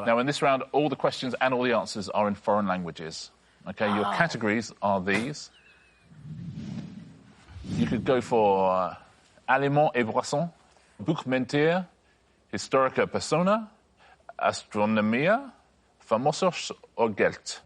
Now, in this round, all the questions and all the answers are in foreign languages. OK, your categories are these. You could go for aliments et boissons, buchmentier, historica persona, astronomia, famosos or Geld.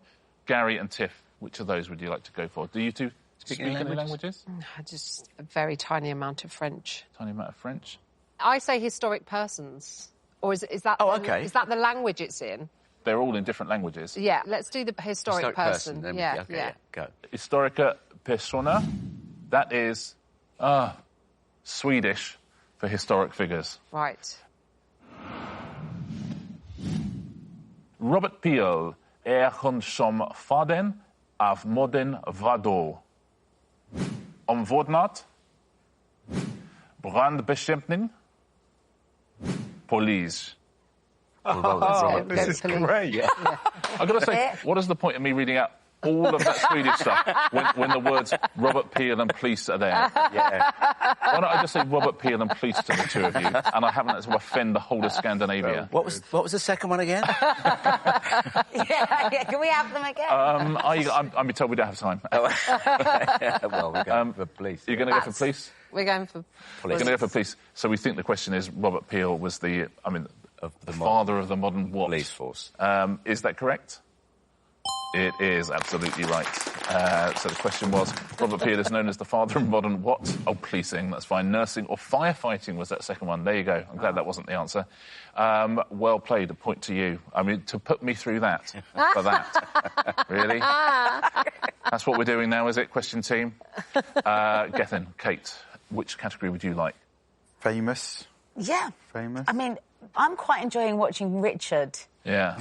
Gary and Tiff, which of those would you like to go for? Do you two speak any languages? Just a very tiny amount of French. Tiny amount of French. I say historic persons. Or is that is that the language it's in? They're all in different languages. Yeah, let's do the historic person. Then Yeah. Go. Historica persona, that is Swedish for historic figures. Right. Robert Peel hun som fadern av modern vadå? Omvårdnad, brandbekämpning, police. This is great. Yeah. I've got to say, what is the point of me reading out all of that Swedish stuff when the words Robert Peel and police are there? Yeah. Why don't I just say Robert Peel and police to the two of you, and I haven't had to offend the whole of Scandinavia? What was the second one again? yeah, can we have them again? I'm be told we don't have time. Well, we're going for police. You're going to go for police? We're going for We're going to go for police. So we think the question is Robert Peel was the father of the modern what? Police force. Is that correct? It is absolutely right. So the question was, Robert Peel is known as the father of modern what? Oh, policing, that's fine. Nursing or firefighting was that second one. There you go. I'm glad that wasn't the answer. Well played, a point to you. I mean, to put me through that, for that. Really? That's what we're doing now, is it, question team? Gethin, Kate, which category would you like? Famous. Yeah. Famous. I mean, I'm quite enjoying watching Richard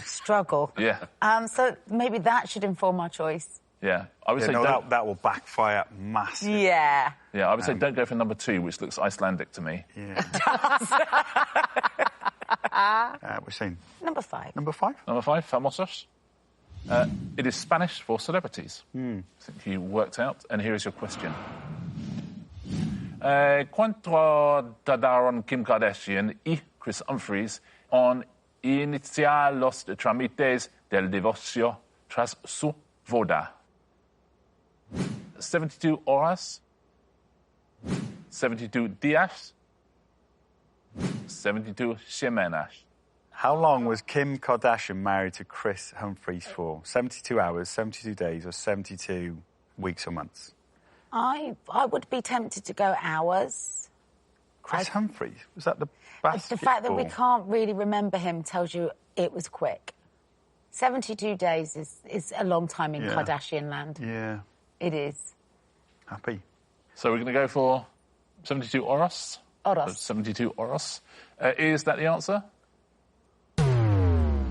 struggle. Yeah. So maybe that should inform our choice. Yeah. I would say that will backfire massively. Yeah. Yeah, I would say don't go for number 2, which looks Icelandic to me. Yeah. We're saying... Number 5. Number 5? Number 5, famosos. It is Spanish for celebrities. I think you worked out, and here is your question. ¿Cuánto tardaron Kim Kardashian y Chris Humphries en iniciar los trámites del divorcio tras su boda? 72 horas, 72 días, 72 semanas. How long was Kim Kardashian married to Chris Humphries for? 72 hours, 72 days, or 72 weeks or months? I would be tempted to go hours. Chris Humphries? Was that the basketball? The fact that we can't really remember him tells you it was quick. 72 days is a long time in Kardashian land. Yeah. It is. Happy. So we're going to go for 72 horas? Horas. 72 horas. Is that the answer?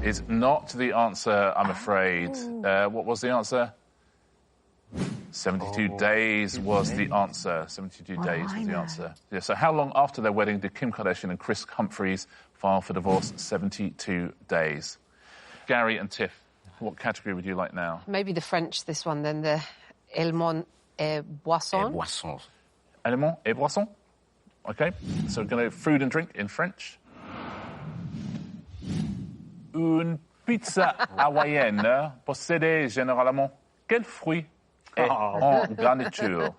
Is not the answer, I'm afraid. What was the answer? 72 days was the answer. 72 days was the answer. Yeah, so how long after their wedding did Kim Kardashian and Chris Humphries file for divorce? 72 days. Gary and Tiff, what category would you like now? maybe the French, this one, then the aliments et boissons. Boissons. Aliments et boissons. OK, so we're going to food and drink in French. Une pizza hawaïenne possède généralement quel fruit est en garniture?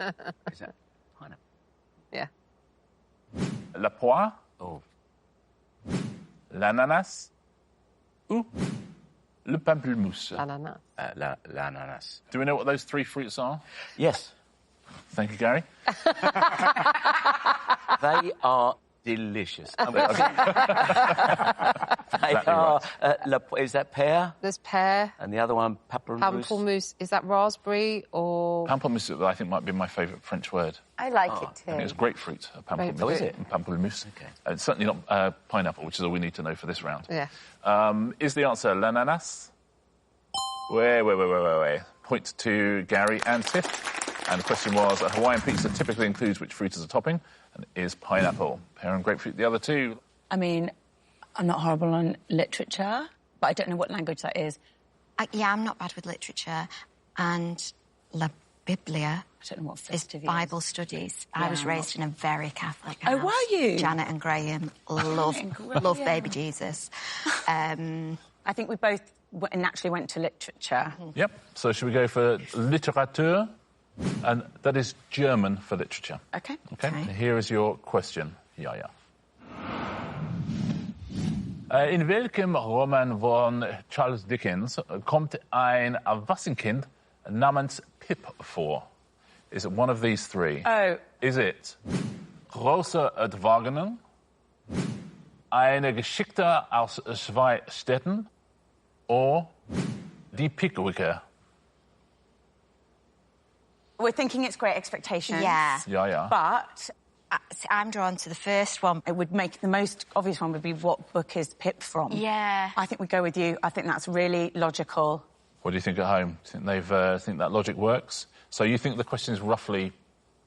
Is that pineapple? Yeah. La poire, Oh. l'ananas ou le pamplemousse? Ananas. L'ananas. Do we know what those 3 fruits are? Yes. Thank you, Gary. They are delicious. They Exactly are... is that pear? There's pear. And the other one, pamplemousse. Pamplemousse. Is that raspberry or... Pamplemousse, I think, might be my favourite French word. I like it too. I think it's grapefruit, pamplemousse. Oh, is it? And pamplemousse. Okay. It's certainly not pineapple, which is all we need to know for this round. Yeah. Is the answer l'ananas? Wait. Point to Gary and Tiff. And the question was, a Hawaiian pizza typically includes which fruit as a topping? And it is pineapple. Pear and grapefruit, the other 2. I mean, I'm not horrible on literature, but I don't know what language that is. Yeah, I'm not bad with literature. And La Biblia I don't know what is festive Bible studies. I was raised in a very Catholic house. Oh, were you? Janet and Graham love baby Jesus. I think we both naturally went to literature. Yep. So should we go for Literatur? And that is German for literature. Okay. Okay. Here is your question, Yaya. In welchem Roman von Charles Dickens kommt ein Erwachsenenkind namens Pip vor? Is it one of these three? Oh. Is it Große Entwagungen, eine Geschichte aus zwei Städten, or Die Pickwicker? We're thinking it's Great Expectations. Yeah. Yeah. But I'm drawn to the first one. it would make the most obvious one would be what book is Pip from? Yeah. I think we go with you. I think that's really logical. What do you think at home? Think that logic works? So you think the question is roughly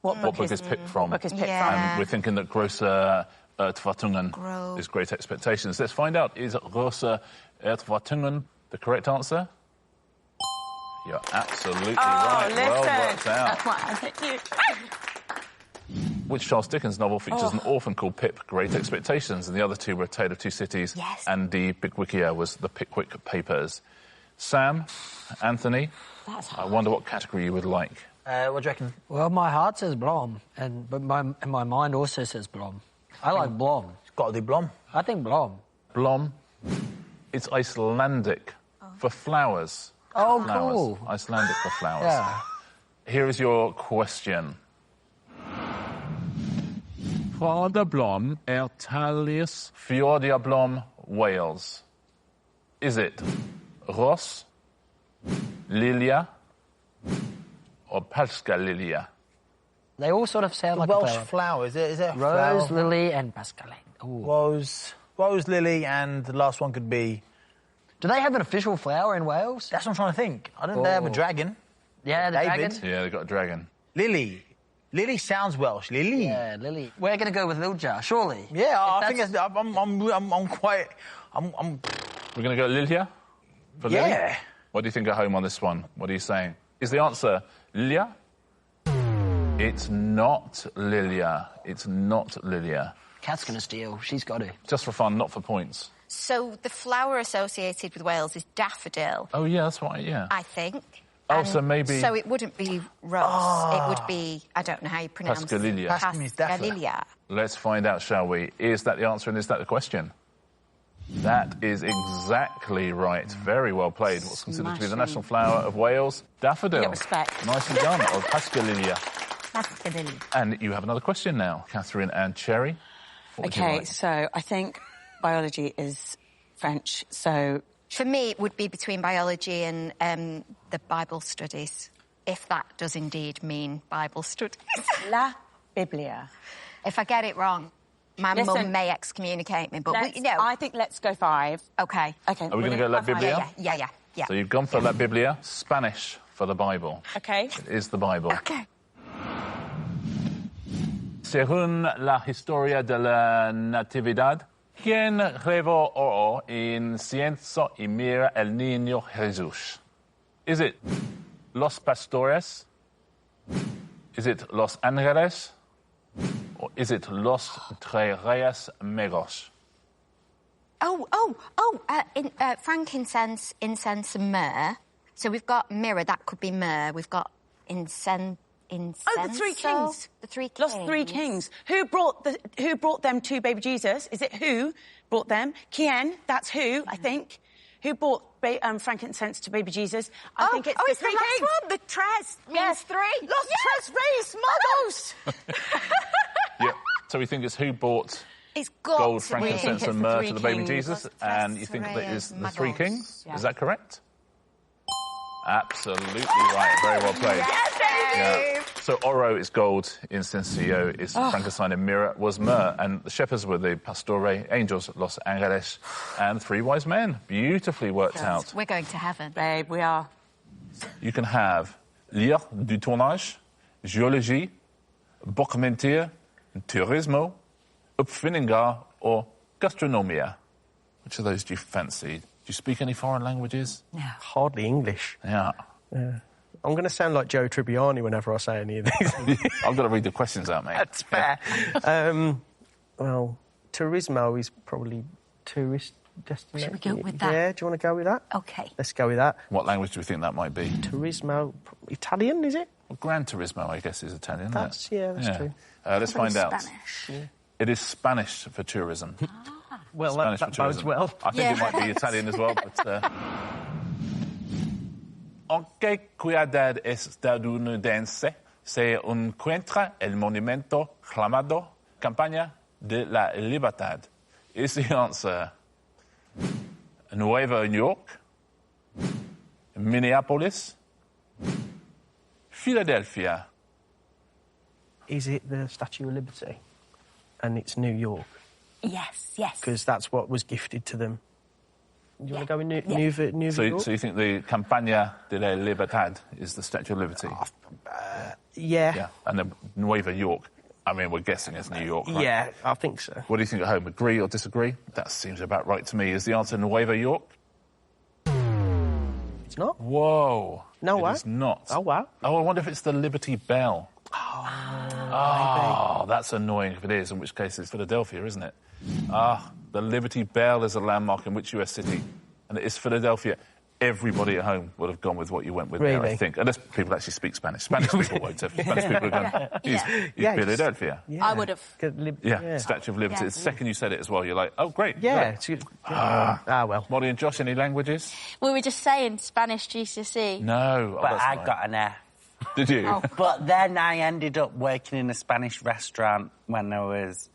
what book is Pip from? What book is Pip Yeah. from? And we're thinking that Große Erwartungen is Great Expectations. Let's find out, is Große Erwartungen the correct answer? You're absolutely right. Listen. Well worked out. That's why I said you. Which Charles Dickens novel features an orphan called Pip, Great Expectations, and the other two were A Tale of Two Cities and Die Pickwickia was the Pickwick Papers. Sam, Anthony, I wonder what category you would like. What do you reckon? Well, my heart says Blom, but my mind also says Blom. I like Blom. It's got to do Blom. I think Blom. Blom, it's Icelandic for flowers. Oh, Flowers. cool. Icelandic for flowers. Yeah. Here is your question. Fjordablom Ertalis. Fjordablom, Wales. Is it Ros, Lilia, or Pascalilia? They all sort of sound like Welsh a flower. Is it a Rose, flower? lily, and pascaline. Rose, lily, and the last one could be... Do they have an official flower in Wales? That's what I'm trying to think. I don't know. They have a dragon. Yeah, the David. dragon. Yeah, they've got a dragon. Lily. Lily sounds Welsh. Lily. Yeah, lily. We're going to go with Lilja, surely. Yeah, I think that's, I'm quite... We're going to go Lilia? For Lily? Yeah. What do you think at home on this one? What are you saying? Is the answer Lilia? It's not Lilia. It's not Lilia. Kat's going to steal. She's got to. Just for fun, not for points. So the flower associated with Wales is daffodil, Oh, yeah, that's right, yeah. I think. Oh, And so maybe... So it wouldn't be rose. It would be, I don't know how you pronounce Pascalilia. Pascal means daffodil. Pascalilia. Let's find out, shall we? Is that the answer and is that the question? That is exactly right. Very well played. What's considered to be the national flower of Wales? Daffodil. Get respect. Nicely done. Or Pascalilia. Pascalilia. And you have another question now, Catherine and Cherry. What would you Okay, like? so I think biology is French, so... For me, it would be between biology and the Bible studies, if that does indeed mean Bible studies. La Biblia. If I get it wrong, my Listen, mum may excommunicate me, but, you know... I think let's go 5. OK. Okay. Are we going to go La Biblia? Yeah. So you've gone for La Biblia, Spanish for the Bible. Okay. It is the Bible. OK. Según la historia de la Natividad, ¿quién reveló en cienzo y mira el niño Jesús? Is it Los Pastores? Is it Los Ángeles? Or is it Los Tres Magos? Frankincense, incense and myrrh. So we've got mirror, that could be myrrh. We've got incense. Oh, the 3 kings. The 3 kings. Lost 3 kings. Who brought them to baby Jesus? Is it who brought them? Quien, that's who, I think. Who brought frankincense to baby Jesus? I think it's the 3 the last kings. one. The tres means 3. Los tres reyes magos. Yeah. So we think it's who bought It's got gold, to be. frankincense it's and the myrrh 3 to the baby kings. Jesus, Los and Tres you think that is the Reyes 3 Magos. kings? Yeah. Is that correct? Absolutely right. Very well played. Yeah. So oro is gold, incencio is frankincense, and myrrh was myrrh, and the shepherds were the pastore, angels, Los Angeles, and 3 wise men. Beautifully worked out. We're going to heaven. Babe, we are. You can have lire du tournage, géologie, bokmentir, turismo, uppfinningar, or gastronomia. Which of those do you fancy? Do you speak any foreign languages? Hardly English. Yeah. I'm going to sound like Joe Tribbiani whenever I say any of these. I've got to read the questions out, mate. That's fair. Well, turismo is probably tourist Should we go with that? Yeah, do you want to go with that? Okay. Let's go with that. What language do we think that might be? Turismo, Italian, is it? Well, Gran Turismo, I guess, is Italian, isn't That's it? true. Let's find out. Spanish. Yeah. It is Spanish for tourism. Well, Spanish that for tourism. bodes well. I think it might be Italian as well, but... ¿En qué ciudad estadounidense se encuentra el monumento llamado Campaña de la Libertad? Is the answer Nueva York, Minneapolis, Philadelphia? Is it the Statue of Liberty? And it's New York? Yes, yes. Because that's what was gifted to them. Do you want to go in New So York? you think the Campaña de la Libertad is the Statue of Liberty? Yeah. And then Nueva York, I mean, we're guessing it's New York, right? Yeah, I think so. What do you think at home? Agree or disagree? That seems about right to me. Is the answer Nueva York? It's not? Whoa. No way. It is not. Oh, wow. Oh, I wonder if it's the Liberty Bell. Oh, that's annoying if it is, in which case it's Philadelphia, isn't it? The Liberty Bell is a landmark in which US city? And it is Philadelphia. Everybody at home would have gone with what you went with there, I think. Unless people actually speak Spanish. Spanish people won't have. Spanish people have gone, it's Philadelphia. Yeah. I would have. Statue of Liberty. The second you said it as well, you're like, oh, great. Yeah. Well. Molly and Josh, any languages? We were just saying Spanish GCSE. No. But I got an F. Did you? Oh. But then I ended up working in a Spanish restaurant when I was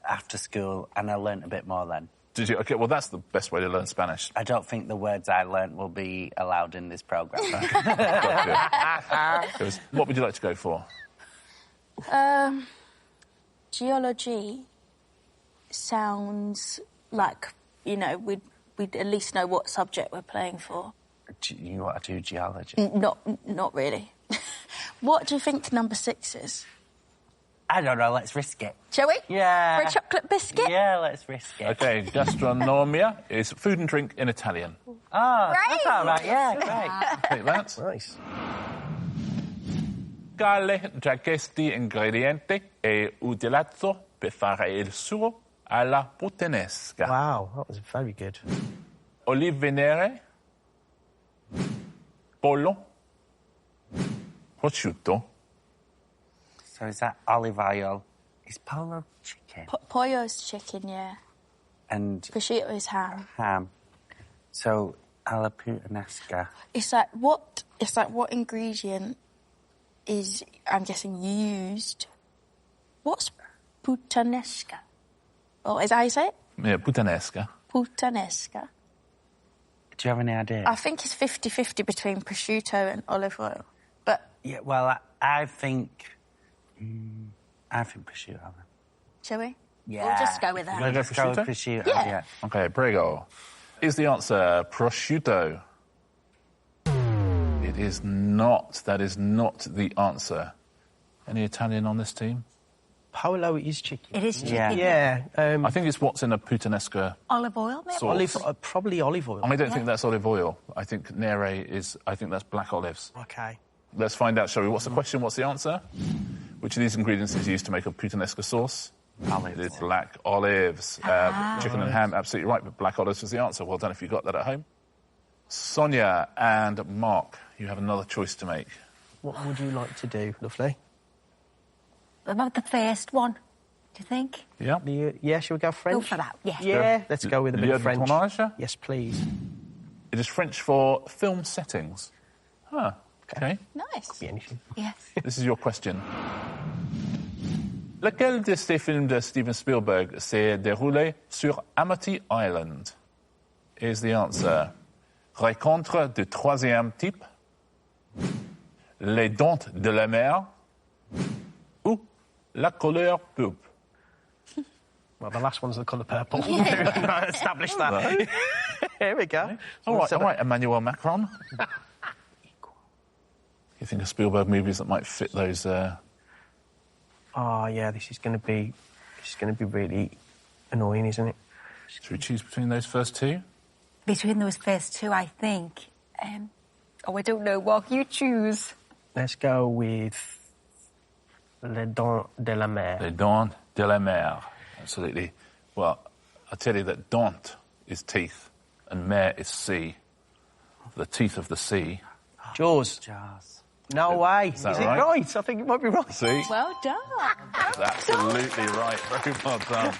after school, and I learnt a bit more then. Did you? Okay, well, that's the best way to learn Spanish. I don't think the words I learnt will be allowed in this programme. What would you like to go for? Geology sounds like, we'd at least know what subject we're playing for. You want to do geology? Not really. What do you think number 6 is? I don't know, let's risk it. Shall we? Yeah. For a chocolate biscuit? Yeah, let's risk it. Okay, gastronomia is food and drink in Italian. Oh, that's all right, yeah, great. Take that. Nice. Quale tra questi ingredienti è utilizzato per fare il sugo alla puttanesca? Wow, that was very good. Olive nere, pollo, prosciutto. So is that olive oil? Is pollo chicken? Pollo's chicken, yeah. And prosciutto is ham. Ham. So alla puttanesca. It's like what ingredient is, I'm guessing, used? What's puttanesca? Oh, is that how you say it? Yeah, puttanesca. Puttanesca. Do you have any idea? I think it's 50-50 between prosciutto and olive oil. But yeah, well, I think prosciutto. Shall we? Yeah. We'll just go with that. Let's go with prosciutto. Yeah. Okay, prego. Is the answer prosciutto? It is not. That is not the answer. Any Italian on this team? Pollo is chicken. It is chicken. Yeah. I think it's what's in a puttanesca olive oil, maybe? Probably olive oil. I don't think that's olive oil. I think nere is... I think that's black olives. Okay. Let's find out, shall we? What's the question? What's the answer? Which of these ingredients is used to make a puttanesca sauce? Olives. It's black olives. Chicken and ham, absolutely right, but black olives was the answer. Well done if you got that at home. Sonia and Mark, you have another choice to make. What would you like to do, lovely? About the first one, do you think? Yeah. Shall we go French? Go for that, yeah. Yeah, let's go with a bit of French. Tournage? Yes, please. It is French for film settings. Huh, okay. Nice. Could be anything. Yes. This is your question. Lequel de ces films de Steven Spielberg s'est déroulé sur Amity Island? Is the answer Rencontre du troisième type, Les Dents de la Mer, ou La couleur pourpre? Well, the last one's the colour purple. Established that. Right. Here we go. All right, Emmanuel Macron. You think of Spielberg movies that might fit those... Oh, yeah, this is going to be really annoying, isn't it? Should we choose between those first two? Between those first two, I think. I don't know. What you choose? Let's go with Les Dents de la Mer. Les Dents de la Mer. Absolutely. Well, I'll tell you that dent is teeth, and mer is sea. The teeth of the sea. Jaws. No way. Is that it right? right? I think it might be right. See? Well done. Absolutely right. Very well done.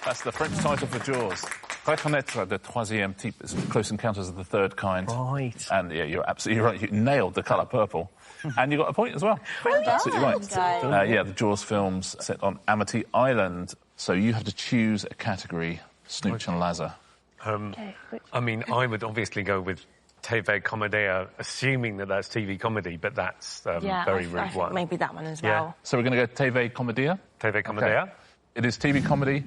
That's the French title for Jaws. Reconnaître de troisième type is Close Encounters of the Third Kind. Right. And yeah, you're absolutely right. You nailed the colour purple. And you got a point as well. Well done. Absolutely right. Yeah, the Jaws films set on Amity Island. So you have to choose a category, Snooch and Lazar. I mean, I would obviously go with TV Commedia, assuming that that's TV comedy, but that's very rude I think one. maybe that one as Yeah. well. So we're going to go TV Commedia? TV Commedia. Okay. It is TV comedy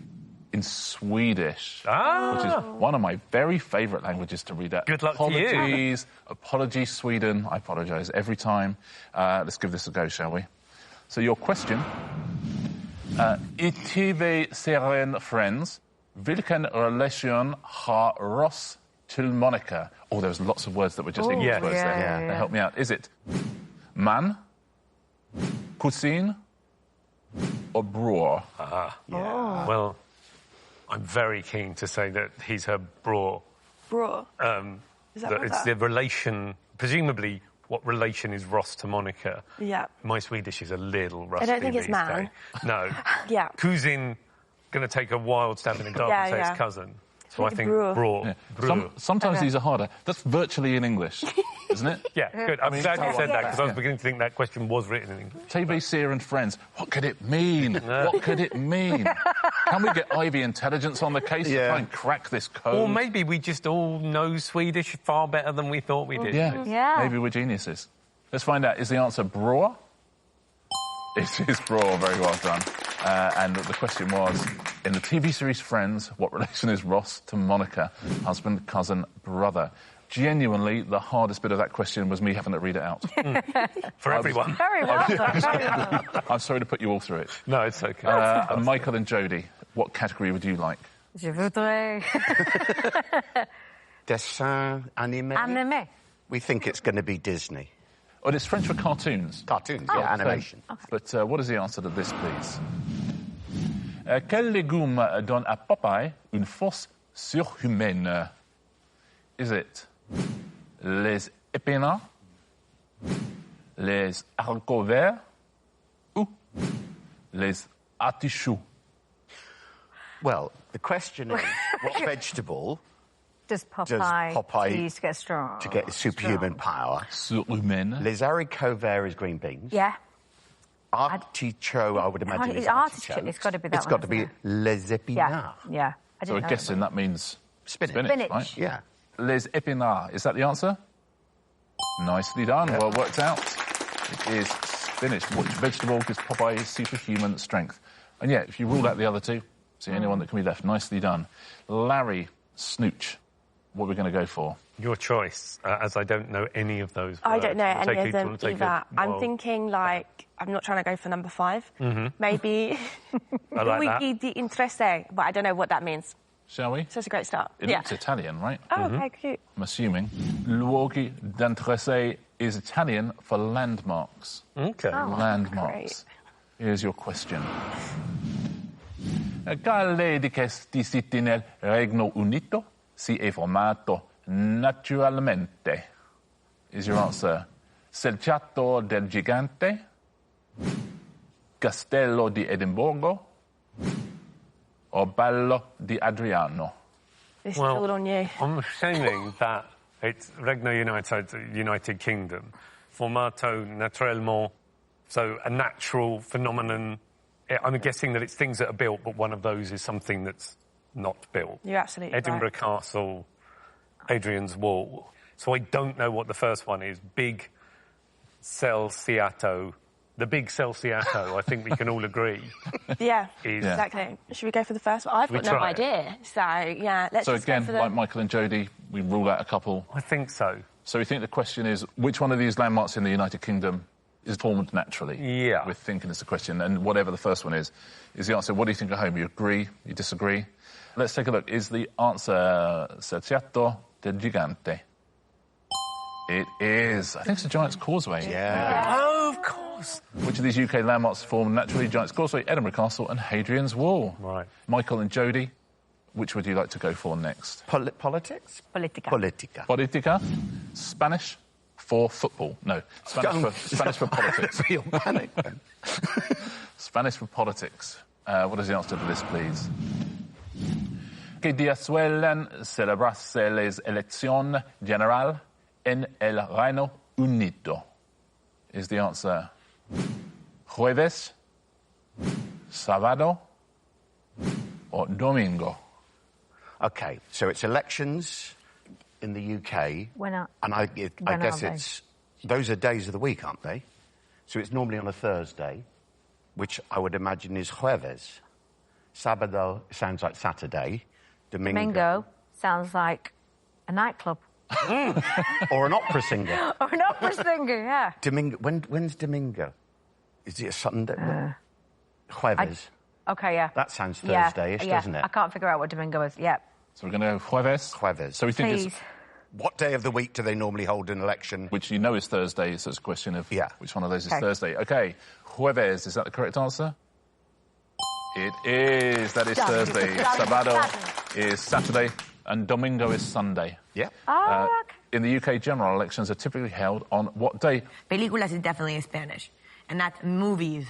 in Swedish, Ah. which is one of my very favourite languages to read out. Good luck to you. Apologies, Sweden. I apologise every time. Let's give this a go, shall we? So your question. I TV-serien Friends, vilken relation har Ross till Monica? Oh, there's lots of words that were just English words there. Now help me out. Is it man, cuisine, or bror? Well, I'm very keen to say that he's her bror. Bro. Is that what It's that? the relation, presumably, what relation is Ross to Monica? Yeah. My Swedish is a little rusty. I don't think it's these man. days. No. Yeah. Cousin, going to take a wild stab in the dark and say it's cousin. So I think bror. Yeah. Sometimes these are harder. That's virtually in English, isn't it? Yeah, good. I'm glad you said that, because I was beginning to think that question was written in English. TV Seer and Friends. What could it mean? What could it mean? Can we get Ivy Intelligence on the case to try and crack this code? Or maybe we just all know Swedish far better than we thought we did. Yeah. Maybe we're geniuses. Let's find out. Is the answer bror? It is bror. Very well done. And the question was, in the TV series Friends, what relation is Ross to Monica? Husband, cousin, brother. Genuinely, the hardest bit of that question was me having to read it out. For everyone. Very well done, very well. I'm sorry to put you all through it. No, it's okay. Michael and Jodie, what category would you like? Je voudrais... Dessin animé? Anime. We think it's going to be Disney. Oh, it's French for cartoons. Cartoons, yeah, animation. But what is the answer to this, please? Quel légume donne à Popeye une force surhumaine? Is it les épinards, les haricots verts, ou les artichauts? Well, the question is, what vegetable Does Popeye use to get strong? to get superhuman power? Surhumaine. Les haricots verts is green beans. Yeah. Artichoke, I would imagine, is artichoke. artichoke. It's got to be that It's one, got to be hasn't les épinards. Yeah. I So didn't I'm know guessing that means Spinach. right? Yeah. Les épinards. Is that the answer? Nicely done. Well worked out. It is spinach. Which vegetable gives Popeye his superhuman strength? And yeah, if you rule out the other two, it's the only one that can be left. Nicely done. Larry, Snooch, what are we going to go for? Your choice, as I don't know any of those words. I don't know We'll any take of them take either. I'm well, thinking, like, I'm not trying to go for number 5. Mhm. Maybe I like that. Luigi di Interesse, but I don't know what that means. Shall we? So it's a great start. It looks Italian, right? Oh, okay, cute. I'm assuming. Luoghi d'interesse is Italian for landmarks. Okay. Landmarks. Here's your question. Quale di questi siti nel Regno Unito si è formato naturalmente? Is your answer Selciato del Gigante, Castello di Edimburgo, or Ballo di Adriano? This is all on you. I'm assuming that it's Regno United Kingdom, formato naturellement, so a natural phenomenon. I'm guessing that it's things that are built, but one of those is something that's not built. You're absolutely Edinburgh right. Castle, Adrian's Wall. So I don't know what the first one is. Big Celciato. The big Celciato, I think we can all agree. Yeah, is exactly. Should we go for the first one? I've Should we got no try it? idea. So, yeah, let's So just again, go for the... like Michael and Jodie, we rule out a couple. I think so. So we think the question is, which one of these landmarks in the United Kingdom is formed naturally? Yeah. We're thinking it's the question, and whatever the first one is the answer. What do you think at home? You agree? You disagree? Let's take a look. Is the answer Selciato del Gigante? It is. I think it's a Giant's Causeway. Yeah. Oh, of course. Which of these UK landmarks formed naturally? Giant's Causeway, Edinburgh Castle, and Hadrian's Wall. Right. Michael and Jodie, which would you like to go for next? Politics? Politica. Politica. Politica. Spanish for football. No, Spanish for politics. Real panic then. Spanish for politics. What is the answer to this, please? ¿Qué día suelen celebrarse las elecciones generales en el Reino Unido? Is the answer jueves, sábado, or domingo? OK, so it's elections in the UK. And I guess those are days of the week, aren't they? So it's normally on a Thursday, which I would imagine is jueves. Sábado sounds like Saturday. Domingo sounds like a nightclub. Or an opera singer. Or an opera singer, yeah. Domingo. When's Domingo? Is it a Sunday? Jueves. OK, yeah. That sounds Thursday-ish, doesn't it? I can't figure out what Domingo is. Yeah. So we're going to go jueves. Jueves. So we think Please. it's... What day of the week do they normally hold an election? Which you know is Thursday, so it's a question of which one of those is Okay. Thursday. OK, jueves, is that the correct answer? It is. That is Thursday. Sábado is Saturday, and Domingo is Sunday. Yeah. In the UK, general elections are typically held on what day? Películas is definitely in Spanish, and that's movies.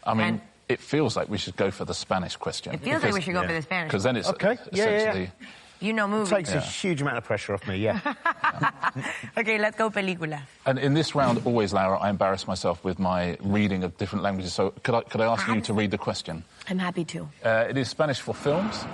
I mean, it feels like we should go for the Spanish question. It feels like we should go for the Spanish. Because then it's essentially... You know movies. It takes a huge amount of pressure off me, yeah. Okay, let's go película. And in this round, always, Laura, I embarrass myself with my reading of different languages. So could I ask you to read the question? I'm happy to. It is Spanish for films.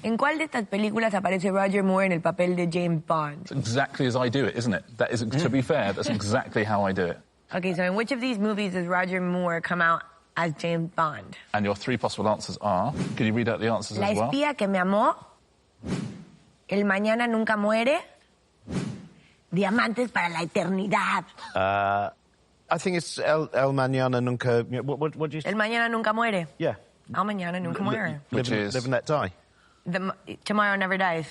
¿En cuál de estas películas aparece Roger Moore en el papel de James Bond? It's exactly as I do it, isn't it? That is, to be fair, that's exactly how I do it. Okay, so in which of these movies does Roger Moore come out as James Bond? And your three possible answers are... Could you read out the answers La as well? espía que me amó, El mañana nunca muere, Diamantes para la eternidad. I think it's El Mañana Nunca... What do you say? El mañana nunca muere. Yeah. El mañana nunca muere. Live and let die. Tomorrow Never Dies.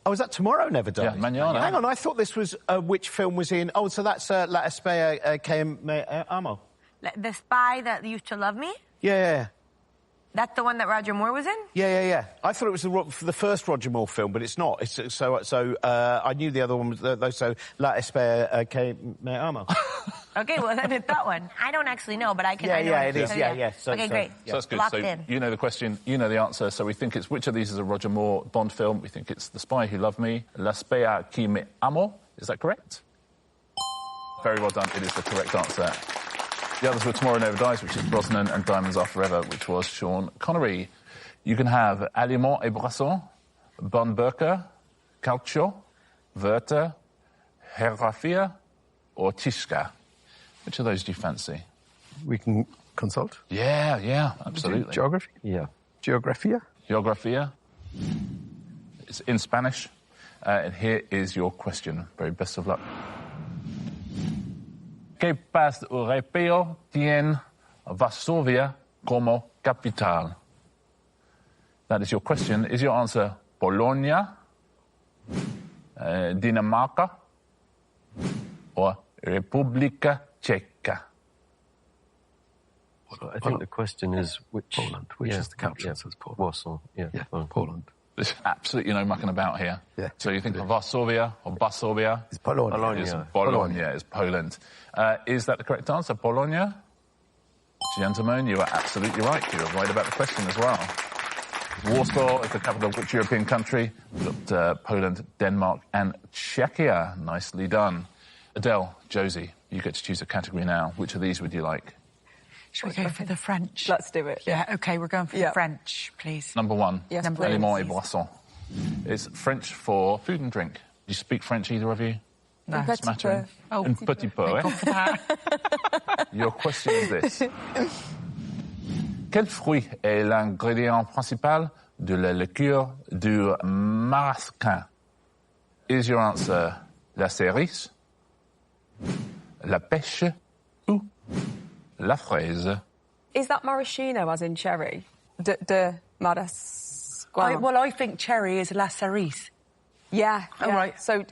Oh, is that Tomorrow Never Dies? Yeah, Mañana. Hang on, I thought this was which film was in... Oh, so that's La Espía que me amo. The Spy That Used to Love Me? Yeah. That's the one that Roger Moore was in? Yeah. I thought it was the first Roger Moore film, but it's not. So I knew the other one was... So La Espía que me amo. Okay, well, then it's that one. I don't actually know, but I can... It is. Yeah. Okay, great. So that's good. Locked so in. you know the question, you know the answer. So we think it's which of these is a Roger Moore Bond film? We think it's The Spy Who Loved Me, La Espía que me amo. Is that correct? Very well done. It is the correct answer. The others were Tomorrow Never Dies, which is Brosnan, and Diamonds Are Forever, which was Sean Connery. You can have Aliments et Boissons, Bon Burger, Calcio, Werther, Geografia, or Tishka. Which of those do you fancy? We can consult. Yeah, absolutely. Geography? Yeah. Geografia? Geografia. It's in Spanish. And here is your question. Very best of luck. ¿Qué país europeo tiene Varsovia como capital? That is your question. Is your answer Polonia, Dinamarca, or República Checa? I think the question is which... Poland, which is the capital, says Poland. Warsaw, Poland. There's absolutely no mucking about here. Yeah. So you think of Varsovia or Basovia? It's Polonia. It's Bologna. It's Poland. Is that the correct answer, Bologna? Gentlemen, you are absolutely right. You were right about the question as well. Warsaw is the capital of which European country? We've got Poland, Denmark, and Czechia. Nicely done. Adele, Josie, you get to choose a category now. Which of these would you like? Should we go for the French? Let's do it. Yeah, OK, we're going for the French, please. Number one. Yes, Aliments et Boissons. It's French for food and drink. Do you speak French, either of you? No. Smattering. Un petit peu, eh? Your question is this. Quel fruit est l'ingrédient principal de la liqueur du Marasquin? Is your answer la cerise, la pêche, ou la fraise? Is that maraschino, as in cherry? De marasquin. Well, I think cherry is la cerise. Yeah. Oh, right. So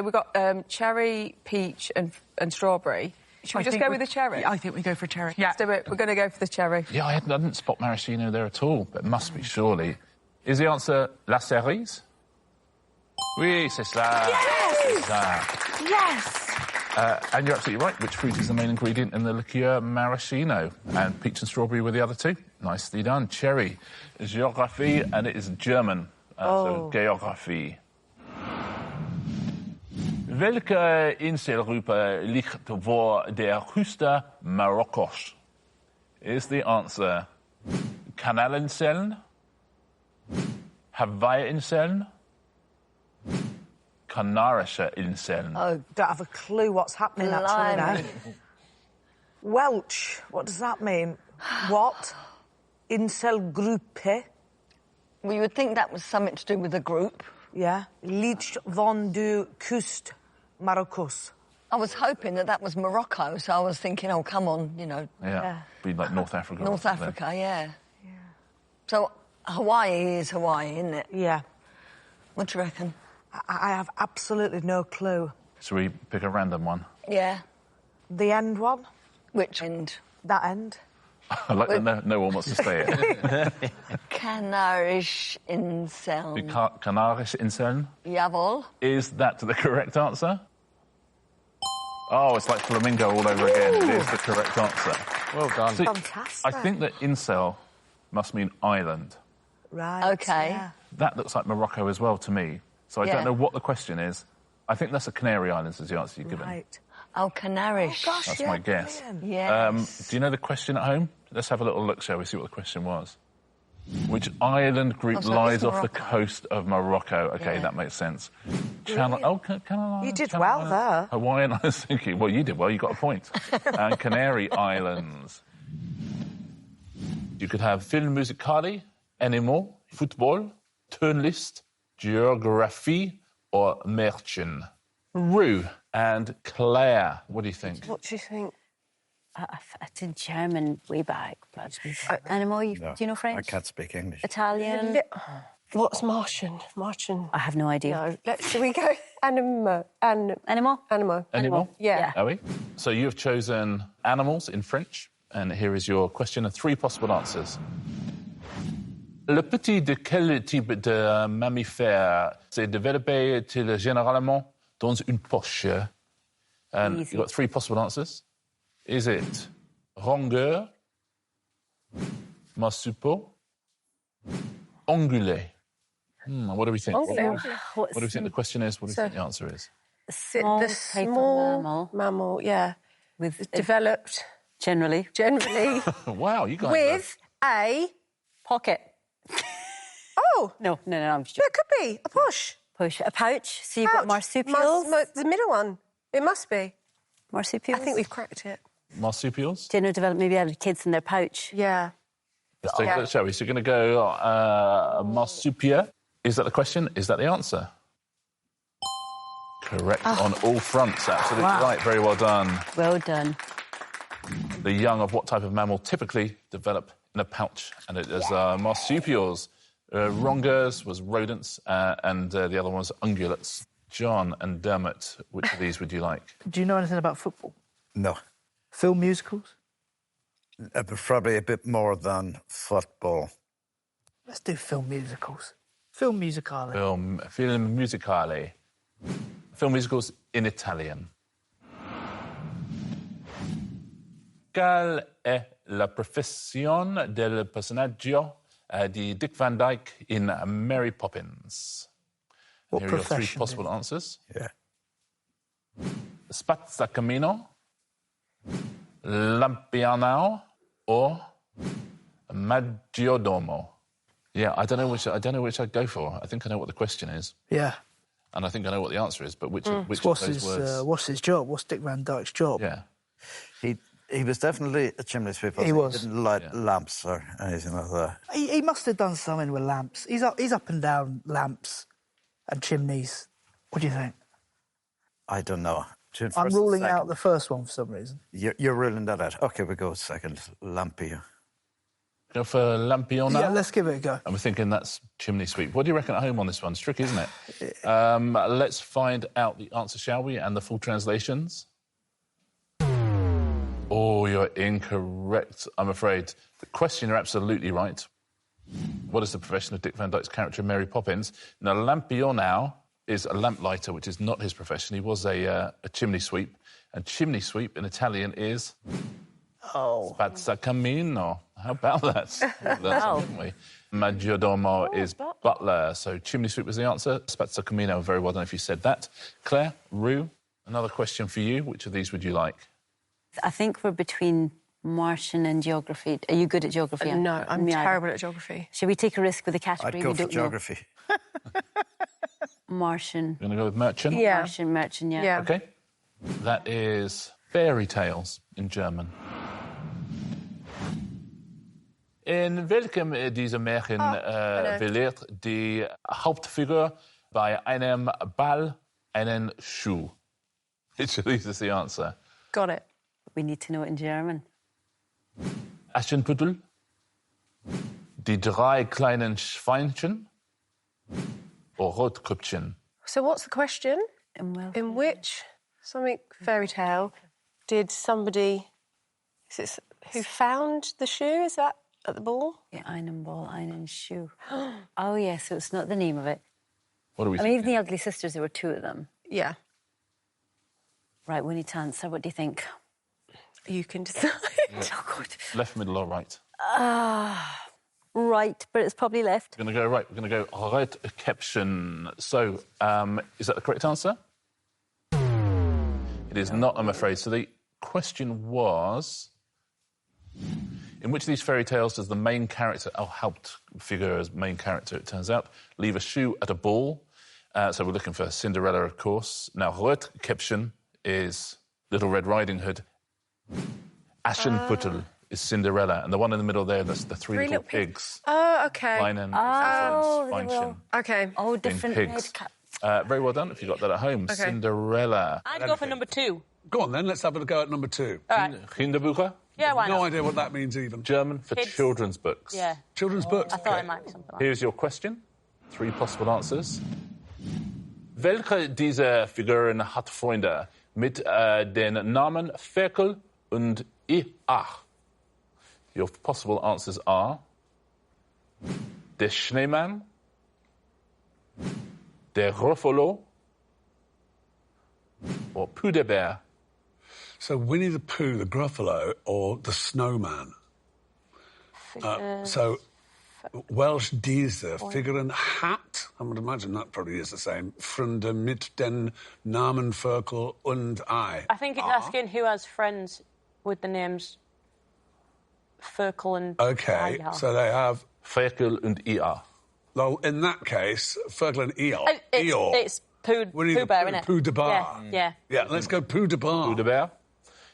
we've got cherry, peach, and strawberry. Should we just go with the cherry? I think we go for cherry. Yeah. Let's do it. We're going to go for the cherry. Yeah, I didn't spot maraschino there at all, but it must be, surely. Is the answer la cerise? Oui, c'est ça. Yes! C'est ça. Yes! And you're absolutely right. Which fruit is the main ingredient in the liqueur maraschino? And peach and strawberry were the other two. Nicely done. Cherry, geography, and it is German. So geography. Welke inselgroep ligt voor de Huster Marokkos? Is the answer Kanalinseln, Hawaii-inseln, Canarische inseln? Oh, don't have a clue what's happening actually now. Welsh, what does that mean? What? Inselgroepe? Well, you would think that was something to do with a group. Yeah. Ligt van de kust Marokkos. I was hoping that was Morocco, so I was thinking, oh, come on, you know. Yeah. Be like North Africa. North Africa, yeah. So Hawaii is Hawaii, isn't it? Yeah. What do you reckon? I have absolutely no clue. Should we pick a random one? Yeah. The end one? Which end? That end. I like that no one wants to say it. Canarisch Inseln. Canarische inseln? Jawohl. Is that the correct answer? Oh, it's like flamingo all over again. It is the correct answer. Well done. So, fantastic. I think that incel must mean island. Right. Okay. Yeah. That looks like Morocco as well to me. So I don't know what the question is. I think that's the Canary Islands is the answer you've given. Right. Oh, Canarisch. Oh, gosh, That's yeah, my guess. Yes. Do you know the question at home? Let's have a little look, shall we, see what the question was. Which island group lies off the coast of Morocco? OK, that makes sense. Channel... Oh, You did well there. Hawaiian Islands, thank you. Well, you did well, you got a point. And Canary Islands. You could have film musicale, animal, football, turnlist, geography, or Märchen. Rue and Claire, what do you think? What do you think? It's in German way back. But animal, do you know French? I can't speak English. Italian? What's Martian? Martian. I have no idea. No. Should we go? Animal. Animal? Yeah. Are we? So you have chosen animals in French, and here is your question and 3 possible answers. Le petit de quel type de mammifère s'est développé-il généralement dans une poche? And you've got 3 possible answers. Is it rongeur, marsupial, ongulé? What do we think? What do we think the question is? What do you think the answer is? The small mammal, yeah. With developed. Generally. Wow, you guys with a pocket. Oh! No, I'm just... No, it could be a push. A pouch. So you've got marsupials. The middle one. It must be. Marsupials? I think we've cracked it. Marsupials? General development, maybe had kids in their pouch. Yeah. Let's take a look, shall we? So you're going to go marsupia. Is that the question? Is that the answer? Correct on all fronts. Absolutely right. Very well done. Well done. The young of what type of mammal typically develop in a pouch? And it is marsupials. Rongeurs was rodents, and the other one was ungulates. John and Dermot, which of these would you like? Do you know anything about football? No. Film musicals? Probably a bit more than football. Let's do film musicals. Film musicale. Film musicale. Film musicals in Italian. Qual è la professione del personaggio di Dick Van Dyke in Mary Poppins? What Here are your 3 profession? possible answers. Yeah. Spazzacamino, Lampiano, or Maggiordomo. Yeah, I don't know which I'd go for. I think I know what the question is. Yeah. And I think I know what the answer is, but which of What's those words? what's his job? What's Dick Van Dyke's job? Yeah. He was definitely a chimney sweeper. He was. He didn't light lamps or anything like that. He must have done something with lamps. He's up and down lamps and chimneys. What do you think? I don't know. I'm ruling out the first one for some reason. You're ruling that out. OK, we'll go second. Lampio. Go for Lampion now? Yeah, let's give it a go. And we're thinking that's chimney sweep. What do you reckon at home on this one? It's tricky, isn't it? Let's find out the answer, shall we? And the full translations. Oh, you're incorrect, I'm afraid. The question, you're absolutely right. What is the profession of Dick Van Dyke's character Mary Poppins? Now, Lampion now is a lamplighter, which is not his profession. He was a chimney sweep. And chimney sweep in Italian is... Spazzacamino. How about that? Wow. Maggiordomo is butler. So chimney sweep was the answer. Spazzacamino, very well done if you said that. Claire, Rue, another question for you. Which of these would you like? I think we're between Martian and geography. Are you good at geography? No, I'm terrible at geography. Should we take a risk with the category? I'd go for geography. Martian. You're going to go with merchant? Yeah. Merchant, yeah. OK. That is fairy tales in German. In welchem dieser Märchen verliert die Hauptfigur bei einem Ball einen Schuh? Which of these is the answer? Got it. We need to know it in German. Aschenputtel, die drei kleinen Schweinchen, or Rotkäppchen? So what's the question? In which something fairy tale did somebody... who found the shoe? Is that at the ball? Yeah, einen Ball, einen Schuh. Oh, yes, so it's not the name of it. What are we I mean, even the Ugly Sisters, there were two of them. Yeah. Right, we need to answer. What do you think? You can decide. Oh, God. Left, middle or right? Right, but it's probably left. We're going to go right. We're going to go Rotkäppchen. So, is that the correct answer? It is not, I'm afraid. So the question was... In which of these fairy tales does the main character, helped figure as main character, it turns out, leave a shoe at a ball? So we're looking for Cinderella, of course. Now, Rotkäppchen is Little Red Riding Hood. Aschenputtel is Cinderella. And the one in the middle there, that's the three little pigs. Oh, OK. Leinen, Schweinchen. OK. Oh, different pigs. Very well done if you got that at home. Okay. Cinderella. I'd go for number 2. Go on, then. Let's have a go at number 2. All right. Kinderbucher? Yeah, why not? No idea what that means, even. German for children's books. Yeah. Children's books? I thought it might be something like that. Here's your question. 3 possible answers. Welche dieser Figuren hat Freunde mit den Namen Ferkel und Ach? Your possible answers are... Der Schneemann, der Ruffalo, or Puderbär. So Winnie the Pooh, the Gruffalo, or the Snowman? So Welsh diese Figuren hat, I would imagine that probably is the same, Freunde mit den Namen Ferkel und I. I think it's asking who has friends with the names Ferkel and OK, Ia. so they have... Ferkel und Ia. Well, in that case, Ferkel and Eeyore. It's Pooh Bear, isn't it? Pooh de Bar. Yeah. Yeah, let's go Pooh de Bar. Pooh de Bear.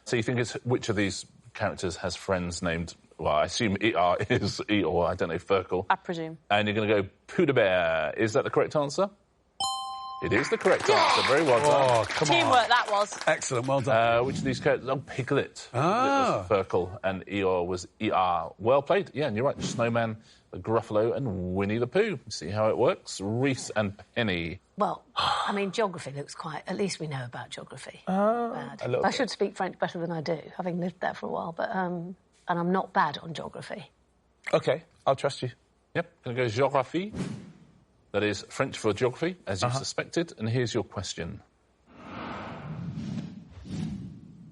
So you think it's which of these characters has friends named... Well, I assume Ia is Eeyore, I don't know, Ferkel. I presume. And you're going to go Pooh de Bear. Is that the correct answer? It is the correct answer. Very well done. Oh, come Teamwork, that was. Excellent, well done. Which of these characters? Oh, Piglet. Ah. Piglet was Ferkel and Eeyore was Ia. Well played. Yeah, and you're right. Snowman, the Gruffalo and Winnie the Pooh. See how it works? Reese and Penny. Well, I mean, geography looks quite... At least we know about geography. Bad. I should speak French better than I do, having lived there for a while, but... and I'm not bad on geography. OK, I'll trust you. Yep, going to go géographie. That is French for geography, as you suspected. And here's your question.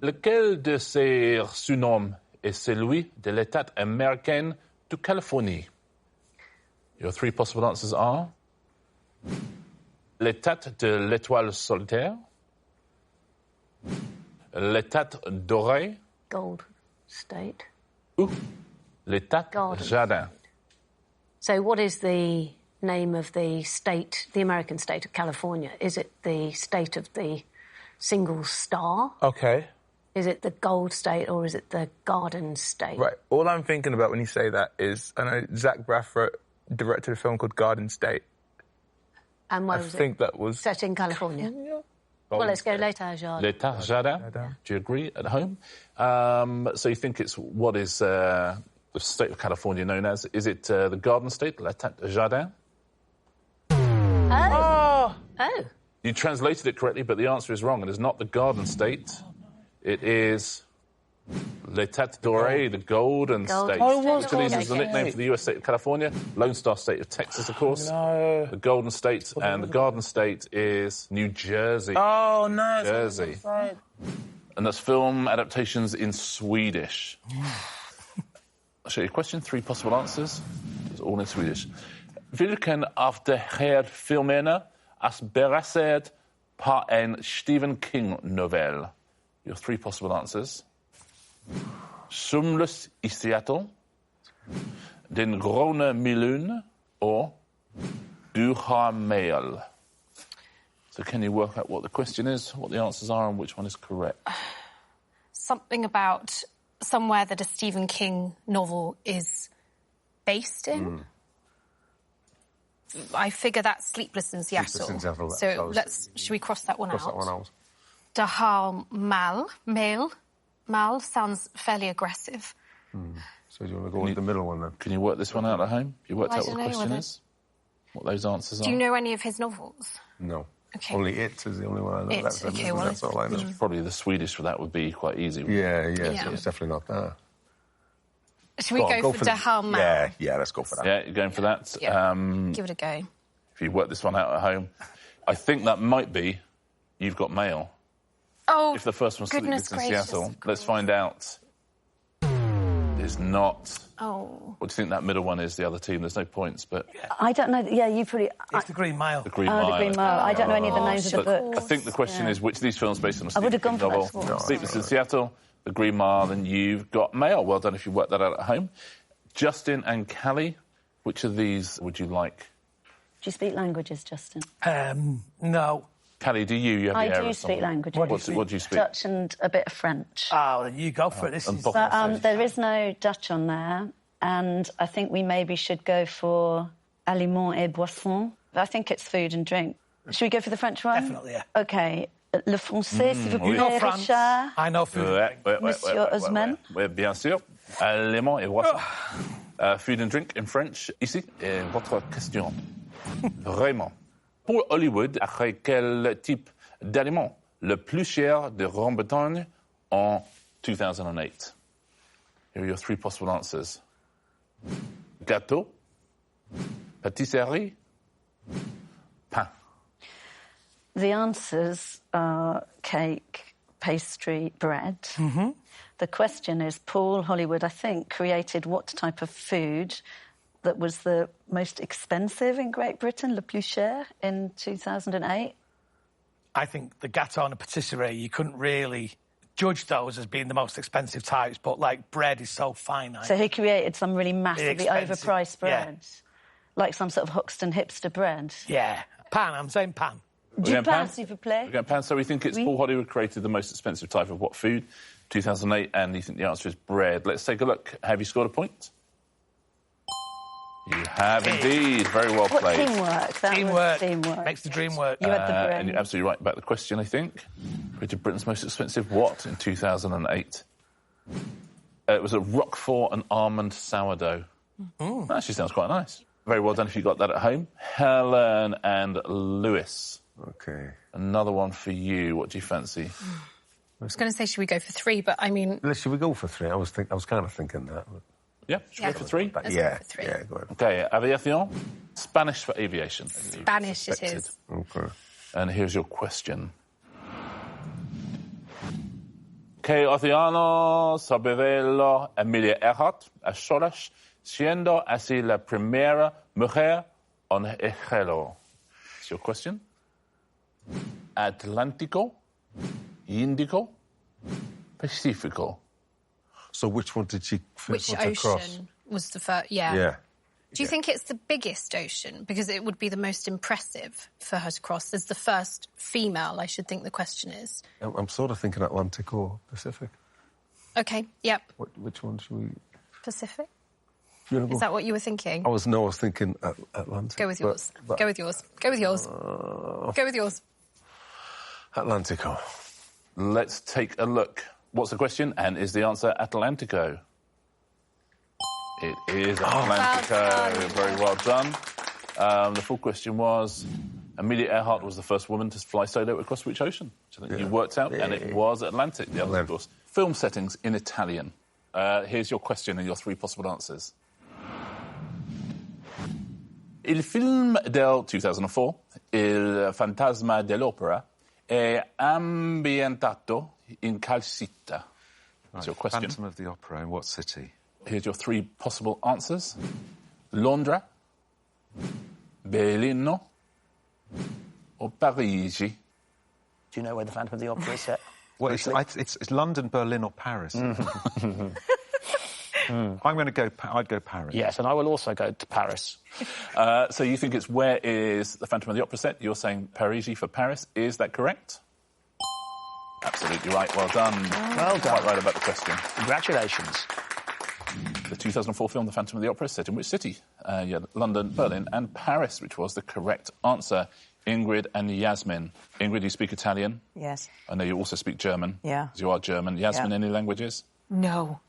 Lequel de ces surnoms est celui de l'État américain de Californie? Your 3 possible answers are... L'État de l'Étoile solitaire, l'État doré, Gold State. ou l'État jardin. So what is the name of the state, the American state of California? Is it the state of the single star? OK. Is it the gold state or is it the garden state? Right. All I'm thinking about when you say that is, I know Zach Braff directed a film called Garden State. And where I was think it? that was... Set in California. Well, let's go l'État jardin. L'État jardin. Do you agree at home? So you think it's what is the state of California known as? Is it the garden state, l'État jardin? Oh. You translated it correctly, but the answer is wrong. It is not the garden state. It is Les Têtes d'Oreilles, the Golden State. Oh, it was Italy's Golden is the nickname for the US state of California. Lone Star State of Texas, of course. No. The Golden State. And the Garden State is New Jersey. Oh, no. Jersey. And that's film adaptations in Swedish. I'll show you a question, 3 possible answers. It's all in Swedish. Vilken av de här filmerna är baserad på en Stephen King-novell? Your 3 possible answers. Sumlus i Seattle, Den grønne milen, or Du har mail. So can you work out what the question is, what the answers are, and which one is correct? Something about somewhere that a Stephen King novel is based in. I figure that's Sleepless in Seattle. Sleepless in Seattle, So should we cross that one Cross out? that one out. De har mail. Mal sounds fairly aggressive. So do you want to go with the middle one then? Can you work this one out at home? You worked I out what don't the know question whether- is? What those answers Do are? you know any of his novels? No. Okay. Only It is the only one I know. It, That's, okay, well, that's all I know. Probably the Swedish for that would be quite easy. Yeah, Yeah. so it's definitely not that. Should we go for De har Mal? Yeah, let's go for that. Yeah, you're going for that. Yeah. Give it a go. If you work this one out at home, I think that might be You've Got Mail. Oh, If the first one's goodness Sleepless in gracious. Seattle, let's find out. It's not. Oh. What do you think that middle one is, the other team? There's no points, but... I don't know. Yeah, you probably... It's the Green Mile. The Green Oh, Mile. the Green Mile. I don't know any of the names of the But books. I think the question is which of these films based on a I would Stephen have King gone for novel? that as well. Sleepless in Seattle, The Green Mile, and You've Got Mail. Well done if you worked that out at home. Justin and Callie, which of these would you like? Do you speak languages, Justin? No. Callie, do you? You have I the air do of speak someone. languages. What do you speak? Dutch and a bit of French. Oh, then you go for it. This is... But there is no Dutch on there, and I think we maybe should go for aliments et boissons. I think it's food and drink. Should we go for the French one? Definitely, yeah. OK. Le français, s'il vous oui. plaît, You know France. Richard. I know food. Monsieur Osman. Oui, bien sûr. Aliments et boissons. Food and drink in French. Ici est votre question. Vraiment. Pour Hollywood, après quel type d'aliments le plus cher de Grande-Bretagne en 2008? Here are your 3 possible answers. Gâteau, pâtisserie, pain. The answers are cake, pastry, bread. Mm-hmm. The question is, Paul Hollywood, I think, created what type of food that was the most expensive in Great Britain, le plus cher, in 2008? I think the gâteau and the patisserie, you couldn't really judge those as being the most expensive types, but, like, bread is so finite. So he created some really massively expensive, overpriced yeah. bread. Like some sort of Hoxton hipster bread. Yeah. Pan, I'm saying pan. Du pain, s'il vous plaît. We're going pan. So we think it's Paul Hollywood created the most expensive type of what food? 2008, and you think the answer is bread. Let's take a look. Have you scored a point? You have indeed. Very well What played. teamwork? That Teamwork. was teamwork. Makes the dream work. You had the brain. And you're absolutely right about the question, I think. Created Britain's most expensive what in 2008? It was a Roquefort and almond sourdough. That actually sounds quite nice. Very well done if you got that at home. Helen and Lewis. OK. Another one for you. What do you fancy? I was going to say, should we go for 3? But I mean, Should we go for 3? I was kind of thinking that. But... Yeah, should we go for 3? Let's yeah, go for 3. yeah, go ahead. OK, Aviation. Spanish for aviation. Spanish it Suspected. is. Okay. And here's your question. ¿Qué océano sobrevoló Amelia Earhart a solas, siendo así la primera mujer en hacerlo? It's your question. Atlántico, Índico, Pacífico. So which one did she Which want to cross? ocean was the first? Yeah. Yeah. Do you think it's the biggest ocean? Because it would be the most impressive for her to cross. As the first female, I should think the question is. I'm sort of thinking Atlantic or Pacific. OK, yep. Which one should we... Pacific? You wanna go? Is that what you were thinking? I was thinking Atlantic. Go with yours. but- Go with yours. Go with yours. Go with yours. Atlantico. Let's take a look. What's the question? And is the answer Atlantico? It is Atlantico. Well done. Very well done. The full question was, Amelia Earhart was the first woman to fly solo across which ocean? Which I think you worked out, and it was Atlantic. The other, of course, film settings in Italian. Here's your question and your 3 possible answers. Il film del 2004, Il fantasma dell'opera, è ambientato in quale città? That's your question. Phantom of the Opera, in what city? Here's your 3 possible answers. Londra, Berlino, or Parigi. Do you know where the Phantom of the Opera is set? Well, it's London, Berlin, or Paris. I'm going to go... I'd go Paris. Yes, and I will also go to Paris. So you think it's where is the Phantom of the Opera set? You're saying Parigi for Paris. Is that correct? Absolutely right. Well done. Well done. Quite right about the question. Congratulations. The 2004 film The Phantom of the Opera is set in which city? London, Berlin and Paris, which was the correct answer. Ingrid and Yasmin. Ingrid, you speak Italian? Yes. I know you also speak German. Yeah. 'Cause you are German. Yasmin, any languages? No.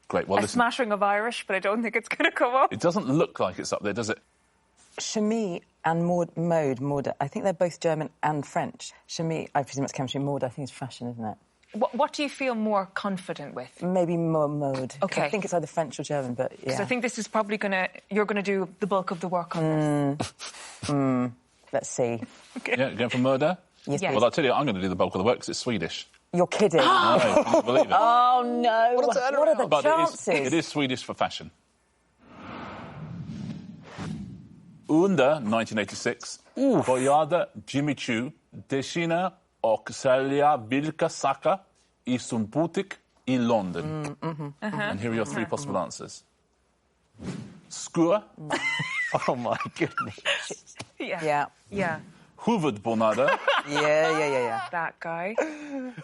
Great. Well, A listen. smattering of Irish, but I don't think it's going to come up. It doesn't look like it's up there, does it? Chimie and Maude, I think they're both German and French. Chimie, I presume it's chemistry. Maude, I think it's fashion, isn't it? What do you feel more confident with? Maybe more mode. Okay. I think it's either French or German, but yeah. Because I think this is probably you're going to do the bulk of the work on this. Let's see. Okay. Yeah, going for murder? Yes, Well, I'll tell you, I'm going to do the bulk of the work because it's Swedish. You're kidding. No, can you believe it? Oh, no. What are the But chances? it is Swedish for fashion. Under 1986, pojade Jimmy Choo dessina och sälja vilka saker i sin butik i London. And here are your 3 possible answers. Skor. Oh, my goodness. Yeah. Huvudbonade. Yeah. That guy.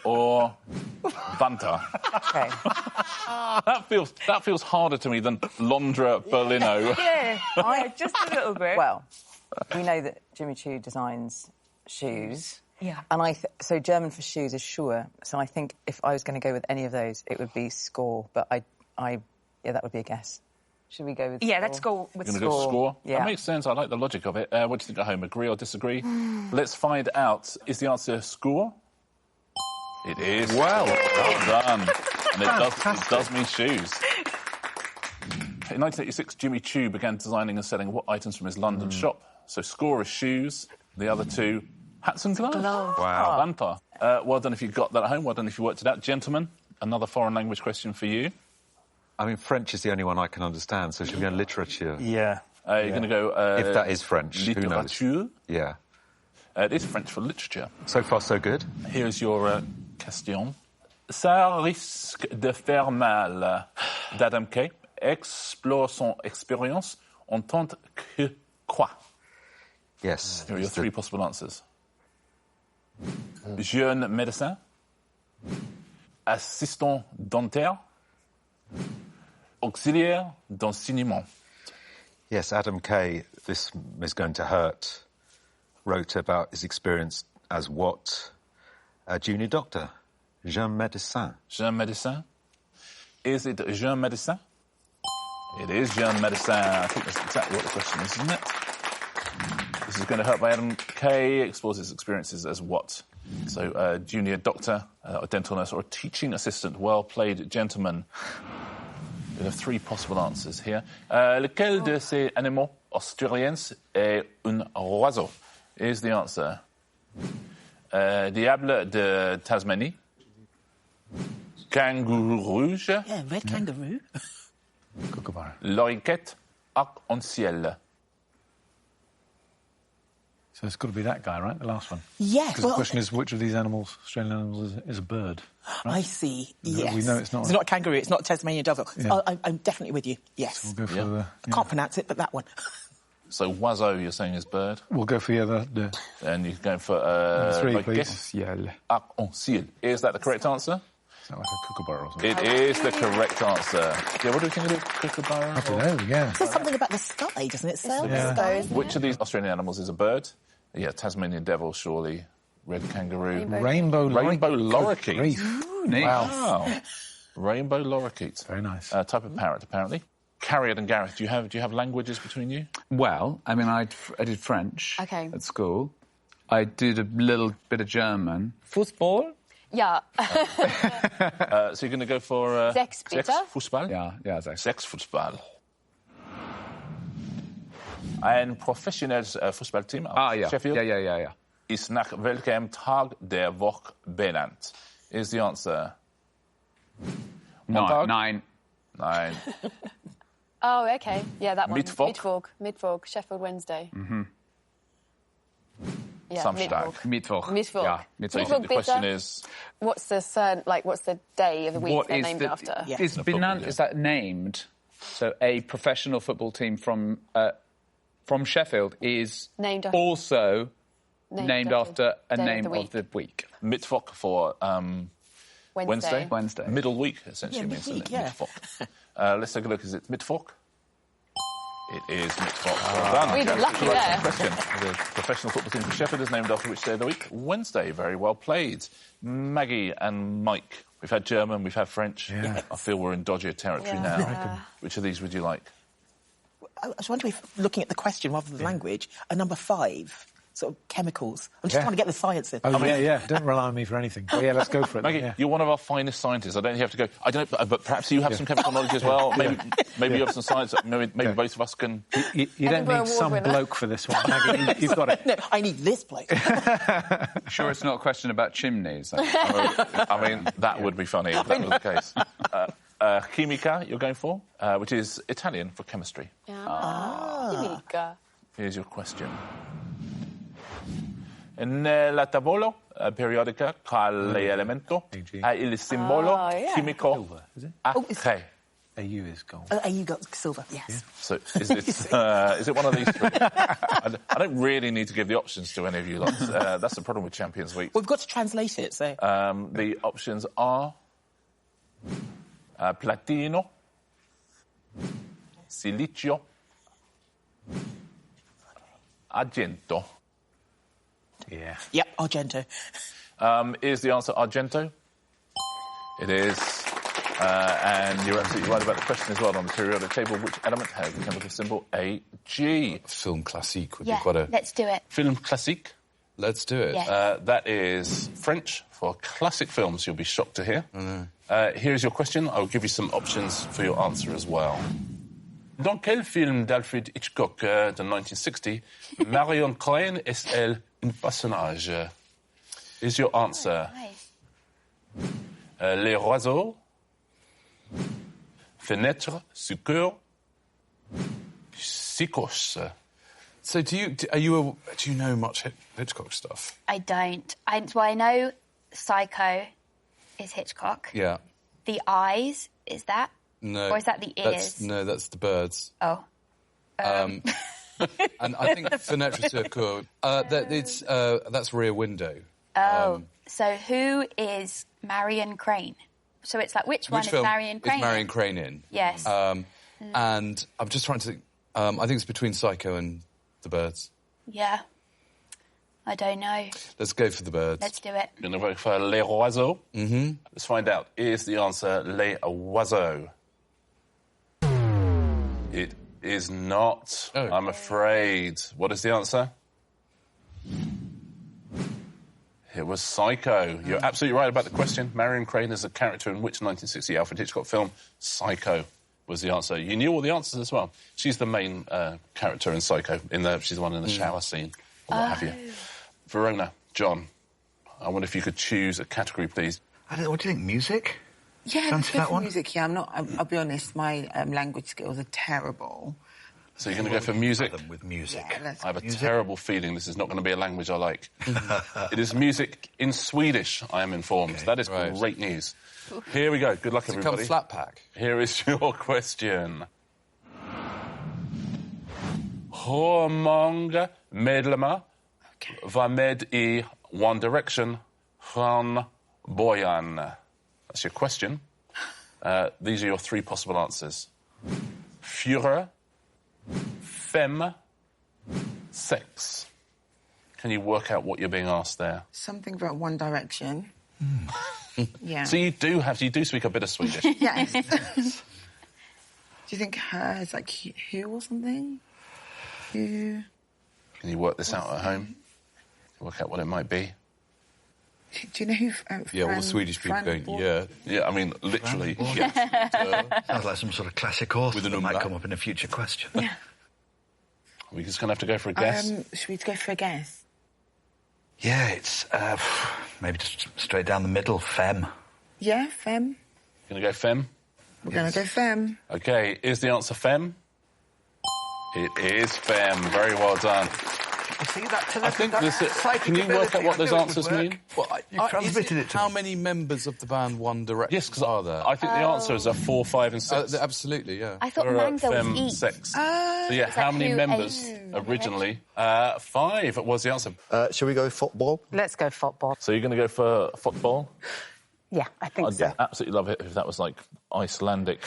Or Vanta. Okay. That feels harder to me than Londra Berlino. Yeah, just a little bit. Well, we know that Jimmy Choo designs shoes. Yeah. And so German for shoes is Schuhe. So I think if I was going to go with any of those, it would be Score. But that would be a guess. Should we go with Yeah, Score? let's go with You're going to go Score? Yeah. That makes sense. I like the logic of it. What do you think at home? Agree or disagree? Let's find out. Is the answer Score? It is. Wow. Well done. And it does mean shoes. In 1986, Jimmy Choo began designing and selling what items from his London shop. So Score is shoes. The other 2, hats and gloves. Wow. Vanta. Well done if you got that at home. Well done if you worked it out. Gentlemen, another foreign language question for you. I mean, French is the only one I can understand, so should we go literature? Yeah. You're going to go... if that is French, who knows? Littérature. Yeah. It is French for literature. So far, so good. Here's your question. Ça risque de faire mal. d'Adam Kay explore son expérience en tant que quoi? Yes. Here are your 3 possible answers. Jeune médecin, assistant dentaire, auxiliaire d'enseignement. Yes, Adam Kay, this is going to hurt, wrote about his experience as what? A junior doctor. Jeune médecin. Jeune médecin. Is it jeune médecin? It is jeune médecin. I think that's exactly what the question is, isn't it? This is going to hurt by Adam Kay, explores his experiences as what? So, junior doctor, a dental nurse, or a teaching assistant. Well played, gentlemen. We have 3 possible answers here. Lequel de ces animaux australiens est un oiseau? Is the answer. Diable de Tasmanie. Kangourou rouge. Yeah, red kangaroo. Kookaburra. Loriquette arc-en-ciel. So it's got to be that guy, right? The last one. Yes. Because the question is, which of these animals, Australian animals, is a bird? Right? I see. Yes. We know it's not. It's not kangaroo. It's not Tasmanian devil. Yeah. I'm definitely with you. Yes. So we'll go for I can't pronounce it, but that one. So oiseau, you're saying is bird. We'll go for the And you're going for Number 3, please. Ciel. arc-en-ciel. Is that the correct answer? Sound like a kookaburra or something. It is the correct answer. Yeah, what do you think of the kookaburra? I don't know, yeah. It says something about the sky, doesn't it? Sail Yeah. the sky. Which of these Australian animals is a bird? Yeah, Tasmanian devil, surely. Red kangaroo. Rainbow lorikeet. Wow. Rainbow lorikeet. Very nice. Type of parrot, apparently. Carriot and Gareth, do you have languages between you? Well, I mean, I did French Okay. at school. I did a little bit of German. Football? Ja. So you're going to go for... Sechs, bitte. Fußball? Ja, sechs. Sechs Fußball. Ein professionelles Fußballteam aus Sheffield Ja. ist nach welchem Tag der Woche benannt? Is the answer... Nein. Oh, okay. Yeah, that one. Mittwoch. Mittwoch. Sheffield Wednesday. Yeah, Samstag. Mittwoch. Yeah, So you think the question is... What's the day of the week they're named after? Yeah. Is that named? So a professional football team from Sheffield is also named after a name of the week. Mittwoch for Wednesday. Wednesday. Middle week, essentially, means, isn't it? Mittwoch. Let's take a look. Is it Mittwoch? It is Mittwoch. Well done. We've been lucky there. Question. The professional football team from Sheffield is named after which day of the week? Wednesday. Very well played. Maggie and Mike. We've had German, we've had French. Yeah. I feel we're in dodgier territory now. Which of these would you like? I was wondering if, looking at the question rather than the language, a number 5, sort of chemicals. I'm just trying to get the science in. Oh, yeah. Don't rely on me for anything. But yeah, let's go for it. Maggie, you're one of our finest scientists. I don't think you have to go... I don't... But perhaps you have some chemical knowledge as well. Maybe you have some science. Maybe both of us can... You don't need some bloke for this one, Maggie. You've got it. No, I need this bloke. Sure it's not a question about chimneys? I mean, that would be funny if that was the case. Chimica, you're going for, which is Italian for chemistry. Chimica. Here's your question. Nella tavola periodica quale elemento ha il simbolo chimico Ag? AU is gold. AU got silver, yes. So is it one of these three? I don't really need to give the options to any of you lot. That's the problem with Champions Week. We've got to translate it, so... The options are platino, silicio, argento. Yeah. Yep, Argento. Is the answer Argento? It is. And you're absolutely right about the question as well. On the periodic table, which element has the chemical symbol Ag? Film classique would Yeah, be quite a... let's do it. Film classique? Let's do it. Yeah. That is French for classic films, you'll be shocked to hear. Here's your question. I'll give you some options for your answer as well. Dans quel film d'Alfred Hitchcock de 1960, Marion Crane est-elle un personnage? Is your answer Les Oiseaux, Fenêtre, Sucre, Psychos? So do you know much Hitchcock stuff? I don't. I know Psycho is Hitchcock. Yeah. The Eyes, is that? No. Or is that the ears? That's the birds. Oh. And I think Fenêtre Sucre, that's Rear Window. Oh. So who is Marion Crane? So it's like, which one is Marion Crane? Is Marion Crane in? Yes. And I'm just trying to think, I think it's between Psycho and the birds. Yeah. I don't know. Let's go for the birds. Let's do it. You're going to vote for Les Oiseaux? Mm-hmm. Let's find out. Is the answer Les Oiseaux? It is not, I'm afraid. What is the answer? It was Psycho. You're absolutely right about the question. Marion Crane is a character in which 1960 Alfred Hitchcock film? Psycho was the answer. You knew all the answers as well. She's the main character in Psycho. She's the one in the shower scene, or what have you. Verona, John, I wonder if you could choose a category, please. I don't know. What do you think? Music? Yeah, Fancy that one? music. Yeah, I'll be honest. My language skills are terrible. So you're going to go for music? With music. Yeah, I have a terrible feeling this is not going to be a language I like. It is music in Swedish, I am informed. That is great news. Here we go. Good luck, everybody. Does it come flat pack? Here is your question. Hur många medlemmar var med i One Direction från början? That's your question. These are your three possible answers. 4, 5, 6. Can you work out what you're being asked there? Something about One Direction. Yeah. So you do speak a bit of Swedish. Yes. Do you think her is like who or something? Who? Can you work this out at home? Work out what it might be. Do you know who? Yeah, all the Swedish people going, yeah. Yeah, I mean, literally, yes. Sounds like some sort of classic author that might come up in a future question. Yeah. We're just going to have to go for a guess. Should we go for a guess? Yeah, it's maybe just straight down the middle, femme. Yeah, femme. Going to go femme? We're going to go femme. OK, is the answer femme? It is femme. Very well done. You see that? I think can you work out what those answers mean? Well, you transmitted it to how me. many members of the band One Direction yes, because are there? I think the answers are 4, 5 and 6. Absolutely, yeah. I thought There are mango was femme, eat. 6. So yeah, how many members originally? 5 was the answer. Shall we go football? Let's go football. So you're going to go for football? Yeah, I think so. I'd absolutely love it if that was like Icelandic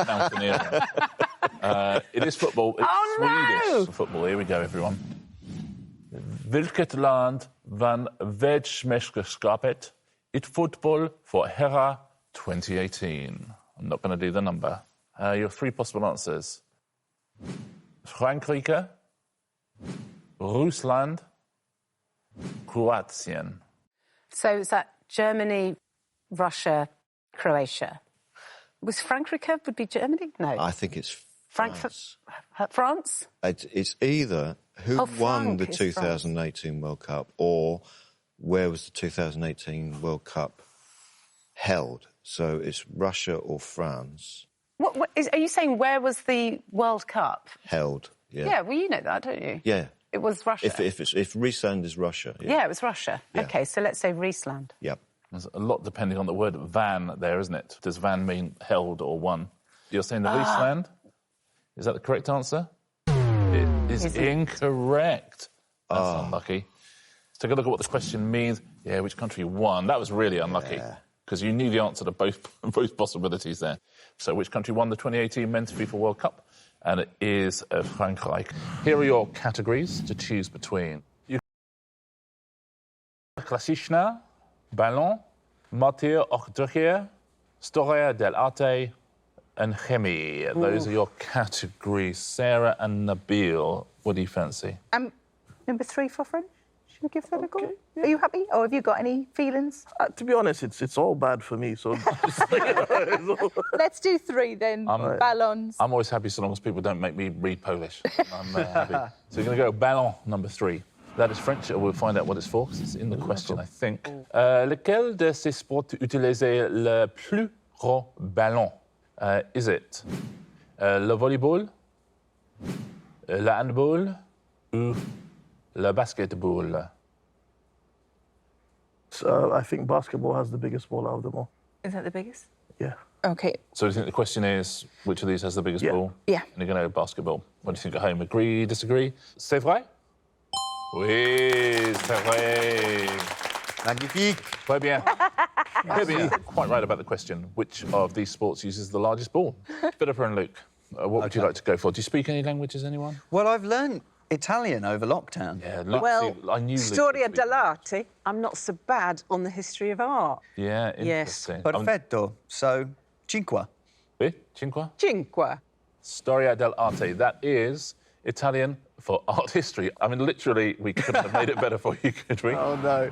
mountaineering. It is football. It's Swedish football. Here we go, everyone. Vilket land van Världsmästerskapet i fotboll for herrar 2018? I'm not going to do the number. Your 3 possible answers. Frankrike, Rusland, Croatian. So is that Germany, Russia, Croatia? Was Frankrike would be Germany? No. I think it's France. France? It's either who won the 2018 World Cup or where was the 2018 World Cup held. So it's Russia or France. Are you saying where was the World Cup? Held, yeah. Yeah, well, you know that, don't you? Yeah. It was Russia. If Riesland is Russia. Yeah, it was Russia. Yeah. OK, so let's say Riesland. Yep. There's a lot depending on the word van there, isn't it? Does van mean held or won? You're saying the Riesland? Is that the correct answer? It is incorrect. That's unlucky. Let's take a look at what the question means. Yeah, which country won? That was really unlucky because you knew the answer to both possibilities there. So which country won the 2018 Men's FIFA World Cup? And it is Frankrike. Here are your categories to choose between. Klassischna, Ballon, Martyr och Drycker, Storia dell'arte, and Chemie. Those are your categories. Sarah and Nabil, what do you fancy? Number 3 for French. Should we give that a go? Are you happy? Or have you got any feelings? To be honest, it's all bad for me, so... Let's do 3 then. Ballons. I'm always happy so long as people don't make me read Polish. I'm happy. So you're going to go Ballon, number 3. That is French. We'll find out what it's for, because it's in the question, I think. Lequel de ces sports utilise le plus gros ballon? Is it le volleyball, le handball, ou le basketball? So I think basketball has the biggest ball out of them all. Is that the biggest? Yeah. OK. So do you think the question is, which of these has the biggest ball? Yeah. And you're going to go basketball. What do you think at home? Agree, disagree? C'est vrai? Oui, c'est vrai. Magnifique. Très bien. Quite right about the question. Which of these sports uses the largest ball? Philippa and Luke, what would you like to go for? Do you speak any languages, anyone? Well, I've learned Italian over lockdown. Yeah, Luke, well, I knew Luke Storia dell'arte, I'm not so bad on the history of art. Yeah, yes. interesting. Perfetto. So, cinque. Cinque? Cinque. Storia dell'arte. That is Italian for art history. I mean, literally, we couldn't have made it better for you, could we? Oh, no.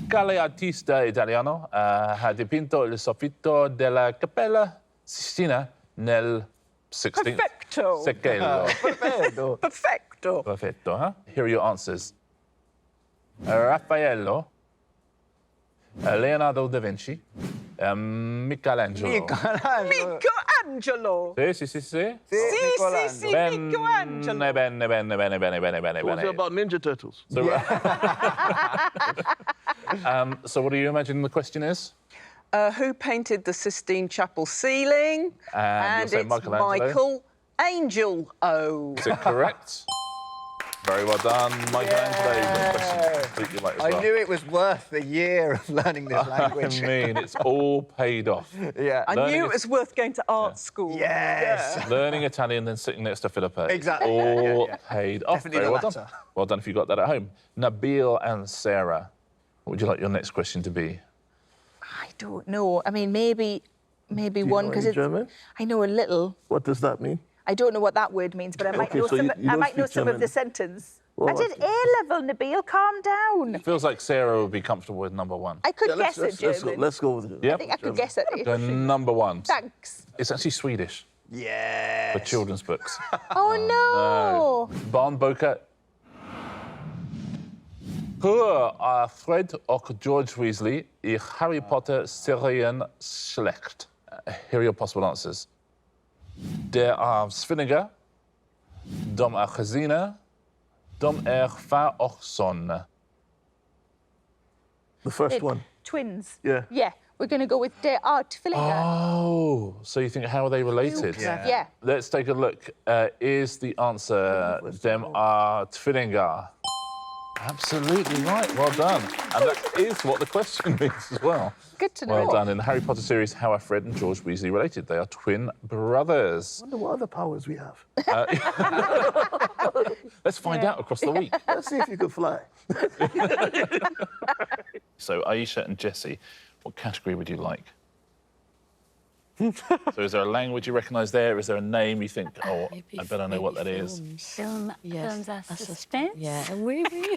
Quale artista italiano ha dipinto il soffitto della Cappella Sistina nel 16th Perfetto. secolo? Perfetto. Perfetto. Perfetto, huh? Here are your answers. Raffaello, Leonardo da Vinci, Michelangelo. Michelangelo. Sì. Sì, Michelangelo. Bene. Was it about Ninja Turtles? So, so what do you imagine the question is? Who painted the Sistine Chapel ceiling? And it's Michelangelo. Is it correct? Very well done, Michelangelo. Completely right as well. I knew it was worth the year of learning this language. I mean, it's all paid off. Yeah. I knew it was worth going to art school. Yes. Yeah. Learning Italian, then sitting next to Philippa. Exactly. All paid off. Definitely Very the well latter. done. Well done if you got that at home. Nabil and Sarah, what would you like your next question to be? I don't know. I mean, maybe one, because it's... German? I know a little. What does that mean? I don't know what that word means, but I might know some. I might know some of the sentence. I did A-level, Nabil. Calm down. Feels like Sarah would be comfortable with number one. I could guess it, German. Let's go with it. Yep. I think I could guess it. Go number one. Thanks. It's actually Swedish. Yeah. For children's books. Oh, no. Barnboker. Hur Fred och George Weasley i Harry Potter-serien släkt? Here are your possible answers. De Svinniga. De gezien. De far och son. The first one. Twins. Yeah. Yeah. We're going to go with De Art Tvillinger. Oh, so you think how are they related? Yeah. Let's take a look. Is the answer Dem Tvillingar? Absolutely right. Well done. And that is what the question means as well. Good to know. Well done. In the Harry Potter series, how are Fred and George Weasley related? They are twin brothers. I wonder what other powers we have. Let's find out across the week. Let's see if you can fly. So, Aisha and Jessie, what category would you like? So is there a language you recognise there? Is there a name you think, oh, I better know what that is? Films are suspense. Yeah, oui, oui.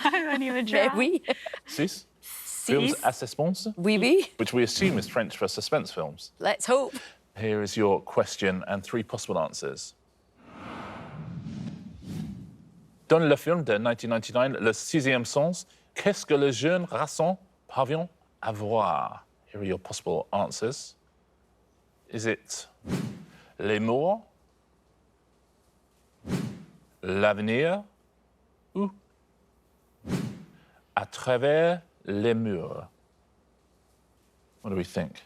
I don't even try. Oui. Sis? Films à suspense? Oui, oui. Which we assume is French for suspense films. Let's hope. Here is your question and three possible answers. Dans le film de 1999, Le Sixième Sens, qu'est-ce que le jeune garçon parvient à voir? Here are your possible answers. Is it les morts, l'avenir, ou à travers les murs? What do we think?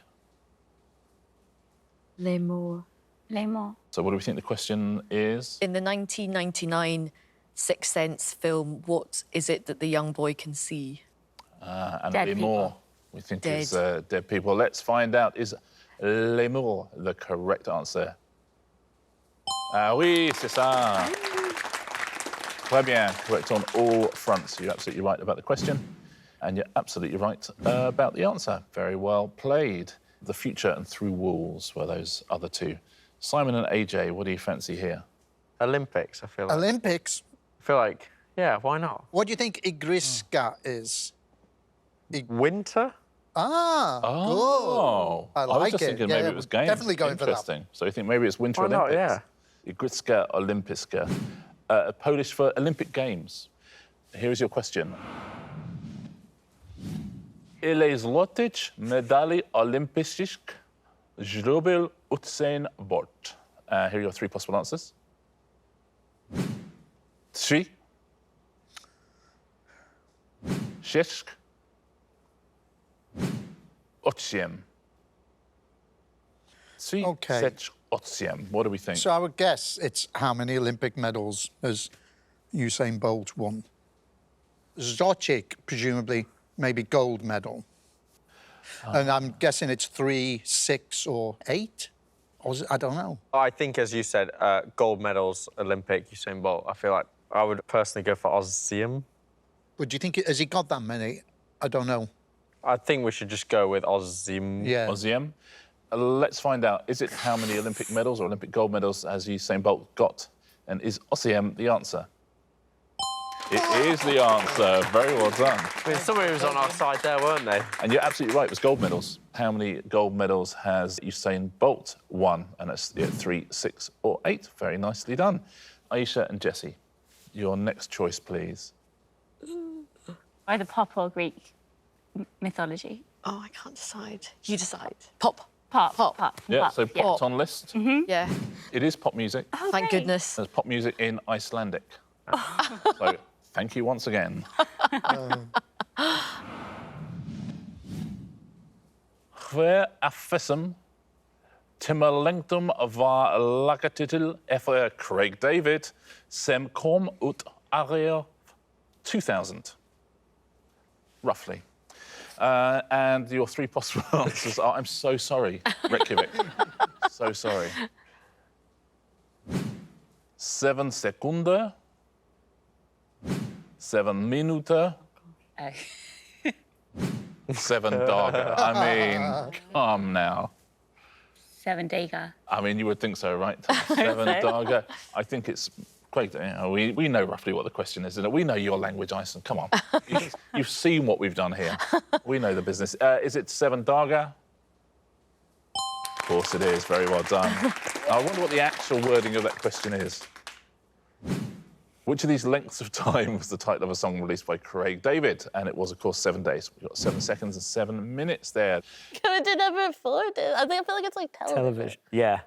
Les mots. Les mots. So what do we think the question is? In the 1999 Sixth Sense film, what is it that the young boy can see? And Dead les people. morts, we think Dead. is dead people. Let's find out. Is les morts the correct answer? Ah oui, c'est ça. Très bien, correct on all fronts. You're absolutely right about the question, and you're absolutely right about the answer. Very well played. The Future and Through Walls were those other two. Simon and AJ, what do you fancy here? Olympics, I feel like. Olympics? I feel like, yeah, why not? What do you think Igriska is? Winter? Ah, Oh, good. I like was just it. thinking Yeah, maybe it was games. definitely going for that. Interesting. So you think maybe it's Winter Why not, Olympics? Igriska Olimpiska. Polish for Olympic Games. Here is your question. Ile złotych medali olimpijskich zdobył Usain Bolt? Here are your three possible answers. 3, 6, 8. 3, Okay. 6, 8. What do we think? So I would guess it's how many Olympic medals has Usain Bolt won? Zocek, presumably, maybe gold medal. And I'm guessing it's 3, 6, or 8? Or is it, I don't know. I think, as you said, gold medals, Olympic, Usain Bolt. I feel like I would personally go for Ozium. But do you think, has he got that many? I don't know. I think we should just go with Ozium. Yeah. Ozium. Let's find out. Is it how many Olympic medals or Olympic gold medals has Usain Bolt got? And is Ozium the answer? It is the answer. Very well done. I mean, somebody was on our side there, weren't they? And you're absolutely right. It was gold medals. How many gold medals has Usain Bolt won? And that's 3, 6, or 8. Very nicely done. Aisha and Jessie, your next choice, please. Either pop or Greek mythology. Oh, I can't decide. You decide. Pop. Pop. Yeah, so pop's on list. Yeah. It is pop music. Oh, thank goodness. There's pop music in Icelandic. So thank you once again. Hver affism timmerlengtum var lagatitel efter Craig David sem kom ut area 2000. Roughly. And your three possible answers are, I'm so sorry, Reykjavik. So sorry. 7 sekunder. 7 minuter. 7 dagar. I mean, come now. 7 dagar. I mean, you would think so, right? 7 dagar. I think it's Great. We know roughly what the question is, and we know your language, Ison. Come on. You've seen what we've done here. We know the business. Is it 7 daga? Of course it is. Very well done. I wonder what the actual wording of that question is. Which of these lengths of time was the title of a song released by Craig David? And it was, of course, 7 days. We've got 7 seconds and 7 minutes there. Can we do number 4? I feel like it's like television. Yeah.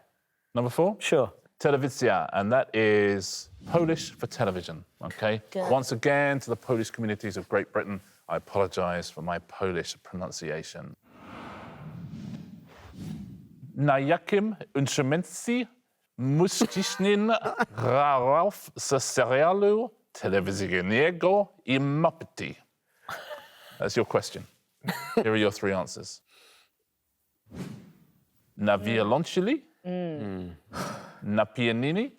Number 4? Sure. Telewizja, and that is Polish for television, OK? Good. Once again, to the Polish communities of Great Britain, I apologise for my Polish pronunciation. Na jakim instrumencie muzycznym grał z serialu telewizyjnego I Muppety? That's your question. Here are your 3 answers. Na violoncelli, na pianini,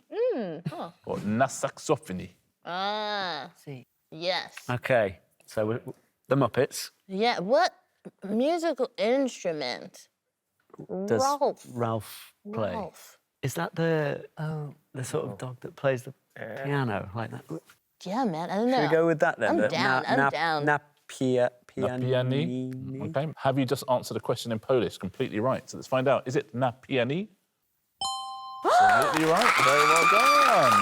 or na saxophony? See. Yes. OK, so the Muppets. Yeah, what musical instrument? Does Ralph. Ralph play? Ralph. Is that the sort of dog that plays the piano like that? Yeah, man, I don't know. Should we go with that then? I'm down, I'm down. Na piani. OK. Have you just answered a question in Polish? Completely right. So let's find out. Is it na piani? Absolutely right. Very well done.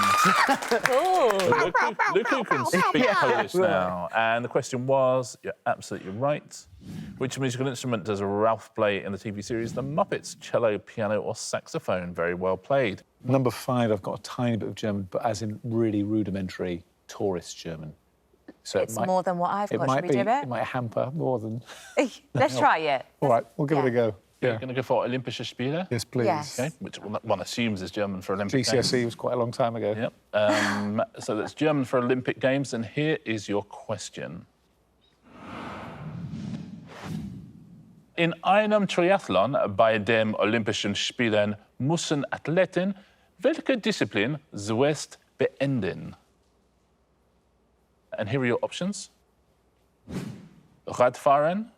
Look who can speak Polish now. And the question was, you're absolutely right. Which musical instrument does Ralph play in the TV series The Muppets? Cello, piano or saxophone? Very well played. Number 5, I've got a tiny bit of German, but as in really rudimentary tourist German. So It's more than what I've got. Should we do it? It might hamper more than... Let's try it. All right, we'll give it a go. You're going to go for Olympische Spiele? Yes, please. Yes. Okay, which one assumes is German for Olympic GCSE Games. was quite a long time ago. Yep. So that's German for Olympic Games, and here is your question. In einem Triathlon bei den Olympischen Spielen müssen Athleten welche Disziplin zuerst beenden? And here are your options. Radfahren,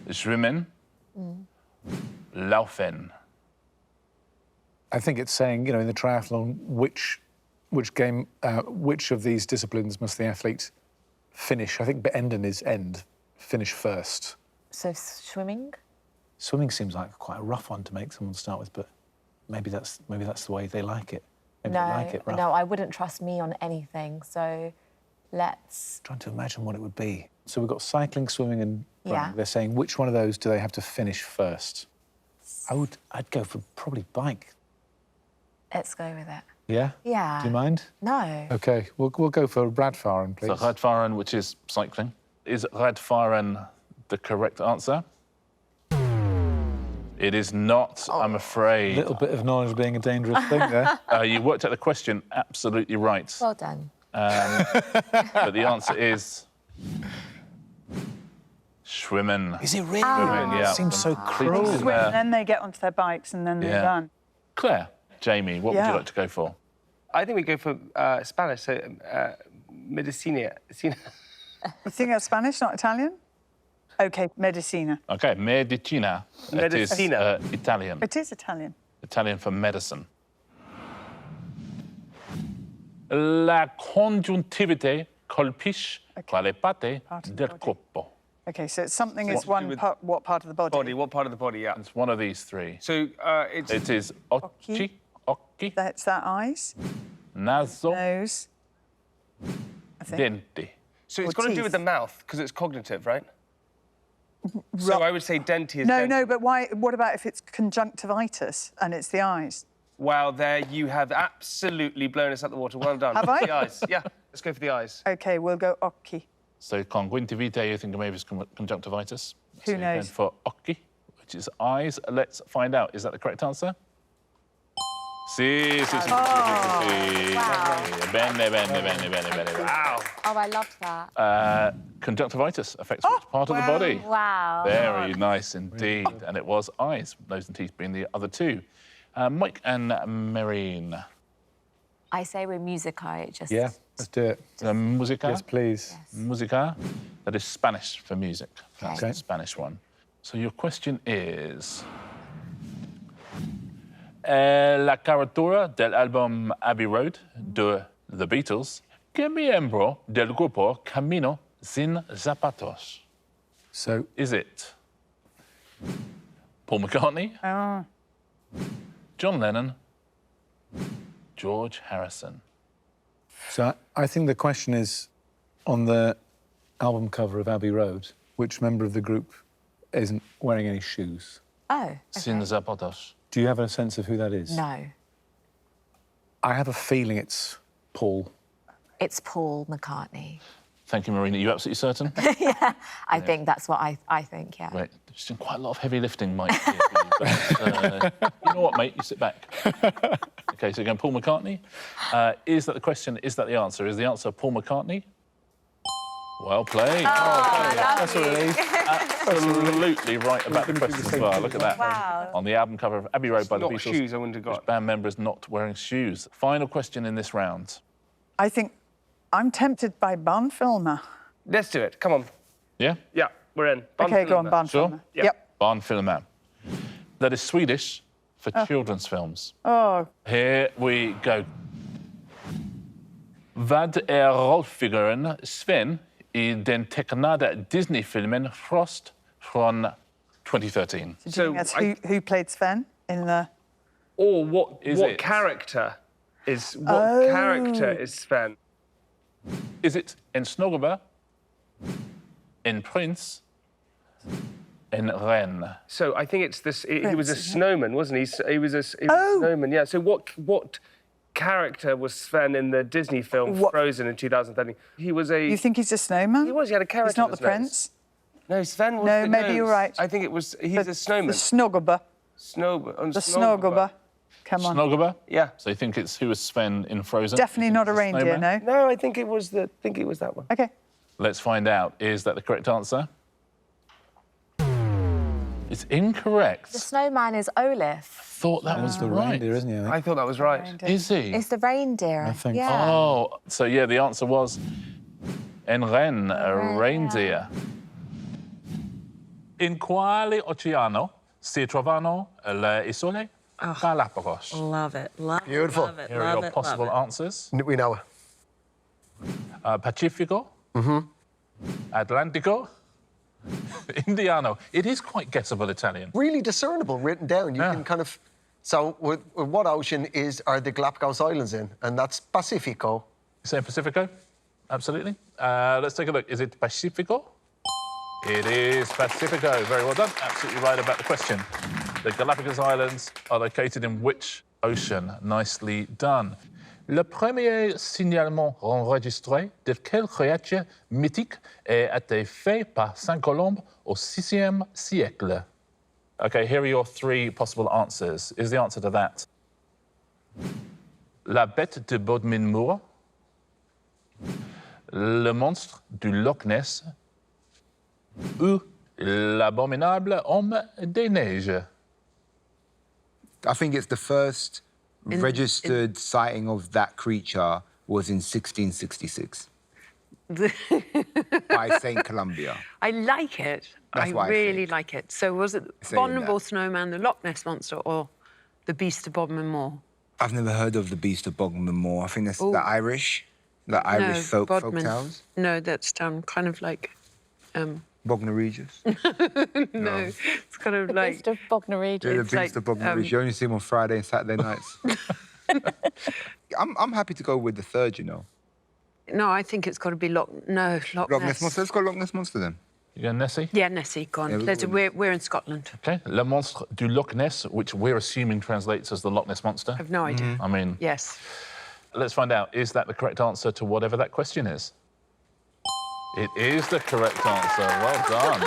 Schwimmen, Laufen. I think it's saying, in the triathlon, which of these disciplines must the athlete finish? I think beenden is end, finish first. So swimming? Swimming seems like quite a rough one to make someone start with, but maybe that's the way they like it. Maybe they like it rough. No, I wouldn't trust me on anything. So let's... Trying to imagine what it would be. So we've got cycling, swimming and running. Yeah. They're saying which one of those do they have to finish first? I'd go for probably bike. Let's go with it. Yeah? Yeah. Do you mind? No. OK, we'll go for Radfahren, please. So Radfahren, which is cycling. Is Radfahren the correct answer? It is not, I'm afraid. A little bit of knowledge being a dangerous thing there. You worked out the question absolutely right. Well done. But the answer is... Schwimmen. Is it really? Schwimmen, yeah. It seems so cruel. Swim, then they get onto their bikes and then they're done. Claire, Jamie, what would you like to go for? I think we go for Spanish, so medicina. You think that's Spanish, not Italian? OK, medicina. OK, medicina. Medicina. It is Italian. It is Italian. Italian for medicine. La congiuntivite colpisce quale parte del corpo. OK, so it's something is one part. What part of the body? What part of the body? Yeah. It's one of these 3. So it's. It is occhi. That's that eyes. Naso. Nose. I think. Denti. So it's got to do with the mouth because it's cognitive, right? So I would say denti is. No, but why? What about if it's conjunctivitis and it's the eyes? Wow, there you have absolutely blown us out the water. Well done. Have I? The eyes. Yeah, let's go for the eyes. OK, we'll go occhi. So congiuntivite, you think maybe it's conjunctivitis? Who so knows? For occhi, which is eyes. Let's find out. Is that the correct answer? Sì. Wow. Bene. Wow. Oh, I loved that. Conjunctivitis affects which part of the body? Wow. Very nice indeed. And it was eyes, nose and teeth being the other 2. Mike and Marine. I say we're musica. It just... Yeah, let's do it. Musica? Yes, please. Yes. Musica. That is Spanish for music. That's Okay. the Spanish one. So your question is... la carátula del álbum Abbey Road de The Beatles, ¿qué miembro del grupo Camino sin zapatos? So, is it Paul McCartney, Oh. John Lennon, George Harrison? So I think the question is, on the album cover of Abbey Road, which member of the group isn't wearing any shoes? Oh, okay. Sin zapatos. Do you have a sense of who that is? No. I have a feeling it's Paul. It's Paul McCartney. Thank you, Marina. Are you absolutely certain? Yeah, I think that's what I think, yeah. Right. Just doing quite a lot of heavy lifting, Mike. Here for you, but, you know what, mate? You sit back. OK, so again, Paul McCartney. Is that the question? Is that the answer? Is the answer Paul McCartney? Well played. That's a relief. Absolutely right about the question as well. Look at that. Wow. On the album cover of Abbey Road by the Not Beatles. shoes, I wouldn't have got. Which band member is not wearing shoes? Final question in this round. I think I'm tempted by Barnfilmer. Let's do it. Come on. Yeah? Yeah, we're in. OK, go on, Barnfilmer. Barnfilmer. Sure? Yep. Barnfilmer. That is Swedish for children's films. Oh, Here we go. Vad rollfiguren Sven i den tecknade Disney-filmen Frost från 2013? do you think that's who played Sven in the... Or what Is it? character is character is Sven? Is it En Snoggeber, En Prins, En Ren? So I think it's this. He was a snowman, wasn't he? He was a snowman. Yeah. So what character was Sven in the Disney film Frozen in 2013? He was a. You think he's a snowman? He was. He had a character. He's not in the his prince? Nose. No, Sven was. No, the maybe nose. you're right. I think it was. He's a snowman. The Snoggeber. The Snoggeber. Come on. Snoggeber? Yeah. So you think it's who was Sven in Frozen? Definitely not a reindeer, snowman? no? No, I think it was the. I think it was that one. OK. Let's find out. Is that the correct answer? It's incorrect. The snowman is Olaf. Thought that was the right. reindeer, isn't he? I think? I thought that was right. Is he? It's the reindeer. I think. Yeah. Oh, so yeah, the answer was En Ren, a reindeer. In quale oceano si trovano le isole Galapagos? Love it. Love Beautiful. Love it. Here are Love your it. possible Love it. answers. We know it. Pacifico, Atlantico, Indiano. It is quite guessable Italian. Really discernible, written down. You can kind of... So, what ocean are the Galapagos Islands in? And that's Pacifico. You saying Pacifico? Absolutely. Let's take a look. Is it Pacifico? It is Pacifico. Very well done. Absolutely right about the question. The Galapagos Islands are located in which ocean? Nicely done. Le premier signalement enregistré de quelle créature mythique a été fait par Saint-Colombe au VIe siècle? OK, here are your three possible answers. Is the answer to that La bête de Bodmin-Moor, le monstre du Loch Ness ou l'abominable homme des neiges? I think it's the first registered sighting of that creature was in 1666 by St. Columbia. I like it. That's I what I really think. like it. So was it Saying Abominable that. Snowman, the Loch Ness Monster, or the Beast of Bodmin Moor? I've never heard of the Beast of Bodmin Moor. I think that's Ooh. the Irish no, folk Bodmin. tales. No, that's kind of like... Bognor Regis. no, it's kind of like... Beast of Bognor Regis. Yeah, the It's Beast like, of Bognor Regis. You only see him on Friday and Saturday nights. I'm happy to go with the third, you know. No, I think it's got to be Loch Ness. Loch Ness Monster. Let's go Loch Ness Monster then. You go Nessie? Yeah, Nessie, go on. Yeah, We're in Scotland. OK. Le monstre du Loch Ness, which we're assuming translates as the Loch Ness Monster. I have no idea. I mean... Yes. Let's find out, is that the correct answer to whatever that question is? It is the correct answer. Well done.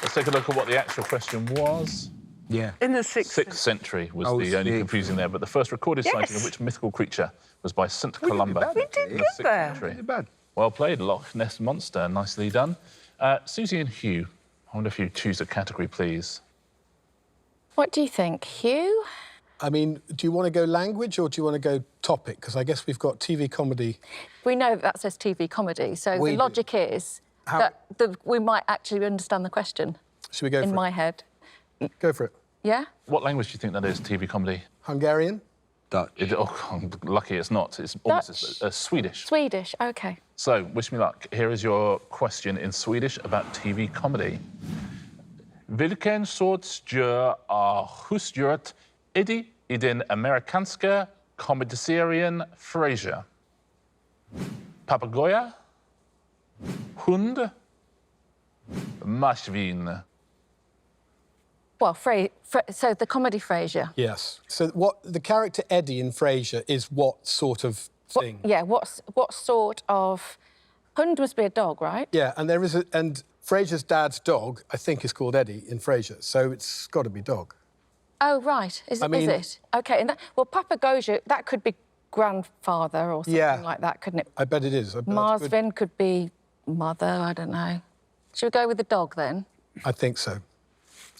Let's take a look at what the actual question was. Yeah. In the 6th century was the only confusing there, but the first recorded sighting of which mythical creature was by St. Columba. We did in good the 6th there. century. Not bad. Well played, Loch Ness Monster. Nicely done. Susie and Hugh, I wonder if you choose a category, please. What do you think, Hugh? I mean, do you want to go language or do you want to go topic? Because I guess we've got TV comedy. We know that says TV comedy, so We the do. logic is that we might actually understand the question. Should we go for in it? my head. Go for it. Yeah? What language do you think that is, TV comedy? Hungarian? Dutch. I'm lucky it's not. It's almost Swedish. Swedish, OK. So, wish me luck. Here is your question in Swedish about TV comedy. Vilken sorts djur har husdjuret Eddie i den amerikanska komediserien Frasier? Papegoja? Hund? Marsvin? Well, so the comedy Frasier. Yes. So what the character Eddie in Frasier is what sort of thing? What sort of... Hund must be a dog, right? Yeah, and there is and Frasier's dad's dog, I think, is called Eddie in Frasier, so it's got to be dog. Oh, right. Is it? OK, and well, Papagoja, that could be grandfather or something like that, couldn't it? I bet it is. Marsvin could be mother, I don't know. Should we go with the dog, then? I think so.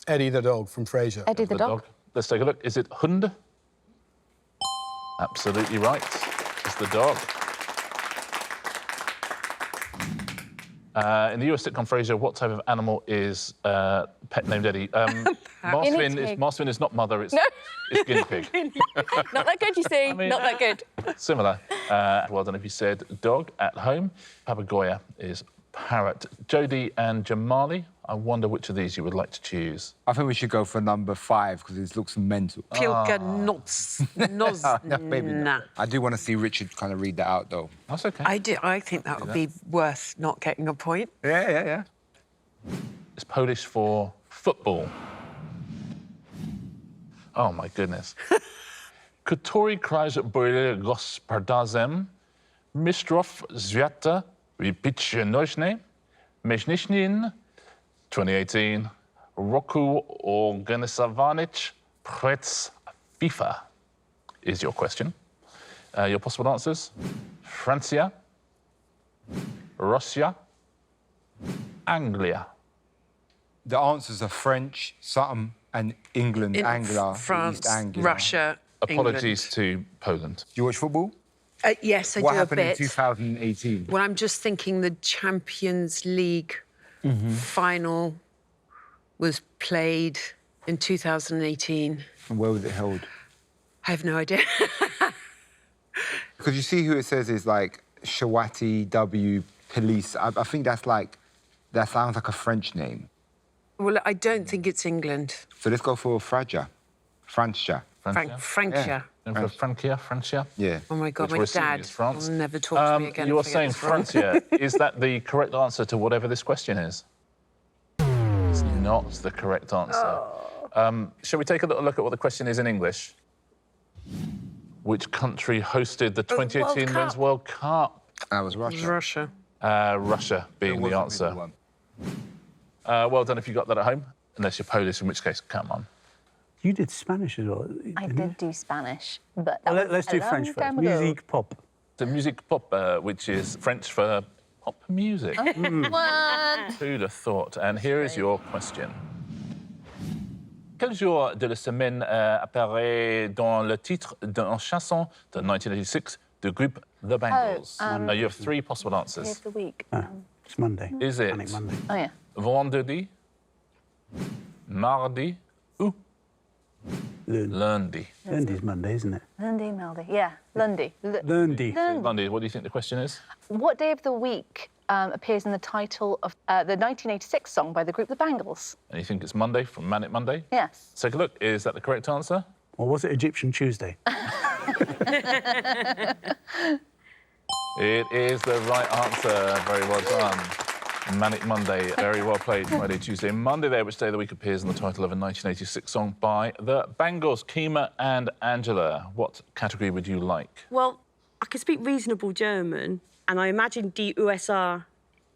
Eddie the dog from Frasier. Eddie the dog. Let's take a look. Is it Hund? Absolutely right. It's the dog. In the US sitcom Frasier, what type of animal is pet named Eddie? Marsvin is not mother, it's guinea pig. Not that good, you see. Not that good. Similar. Well done if you said dog at home. Papagoja is parrot. Jodie and Jamali, I wonder which of these you would like to choose. I think we should go for number 5 because it looks mental. Pilka nots. Maybe not. I do want to see Richard kind of read that out, though. That's OK. I think that would be worth not getting a point. Yeah. It's Polish for football. Oh, my goodness. Który kraj był gospodarzem mistrzostw świata w piłce nożnej mężczyzn 2018 roku organizowanych przez FIFA is your question. Your possible answers? Francia, Russia, Anglia. The answers are French, something, and England, Anglia, France, East Anglia. Russia, Apologies to Poland. Do you watch football? Yes, I what do a happened bit. in 2018? Well, I'm just thinking the Champions League final was played in 2018. And where was it held? I have no idea. Because you see who it says is like Shawati W Police. I think that sounds like a French name. Well, I don't think it's England. So let's go for Francia. Francia. Francia? Yeah. Oh, my God, Which my we're assuming dad is France. will never talk to me again. You are if I get saying this wrong. Francia. Is that the correct answer to whatever this question is? It's not the correct answer. Shall we take a little look at what the question is in English? Which country hosted the 2018 Men's World Cup? That was Russia. Russia. Russia being the answer. Well done if you got that at home. Unless you're Polish, in which case, come on. You did Spanish as well. I did do Spanish, but let's do French first. Music pop. The music pop, which is French for pop music. Who'd have thought? And here is your question. Quel jour de la semaine apparaît dans le titre d'une chanson de 1986 du groupe The Bangles? You have 3 possible answers. Here's the week. It's Monday. Is it Manic Monday. Oh, yeah. Vendredi, mardi, ou lundi? Lundy's Monday, isn't it? Lundy, Meldy. Yeah, Lundy. Lundy. Monday. What do you think the question is? What day of the week appears in the title of the 1986 song by the group The Bangles? And you think it's Monday from Manic Monday? Yes. Let's take a look. Is that the correct answer? Or was it Egyptian Tuesday? It is the right answer. Very well done. Manic Monday, very well played. Friday, Tuesday, Monday there, which day of the week appears in the title of a 1986 song by the Bangles. Kima and Angela, what category would you like? Well, I can speak reasonable German, and I imagine die USA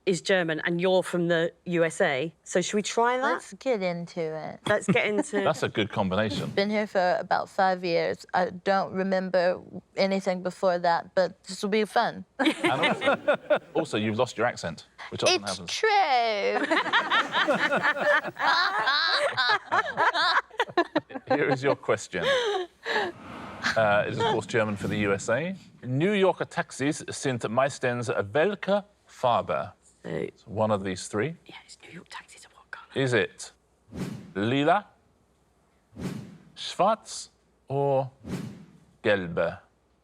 is German, and you're from the USA. So should we try that? Let's get into it. Let's get into... That's a good combination. Been here for about 5 years. I don't remember anything before that, but this will be fun. And also, you've lost your accent, which often happens. It's true. Here is your question. It is, of course, German for the USA. New Yorker taxis sind meistens welche Farbe? It's one of these 3. Yeah, it's New York taxis of what colour? Is it lila, Schwarz or gelb?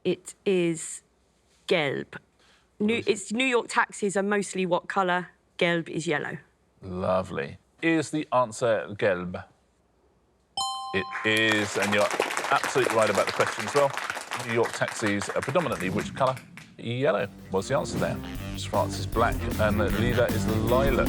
It is gelb. It's New York taxis are mostly what colour? Gelb is yellow. Lovely. Is the answer gelb? It is, and you're absolutely right about the question as well. New York taxis are predominantly which colour? Yellow was the answer there. Schwarz is black and Lila is lilac.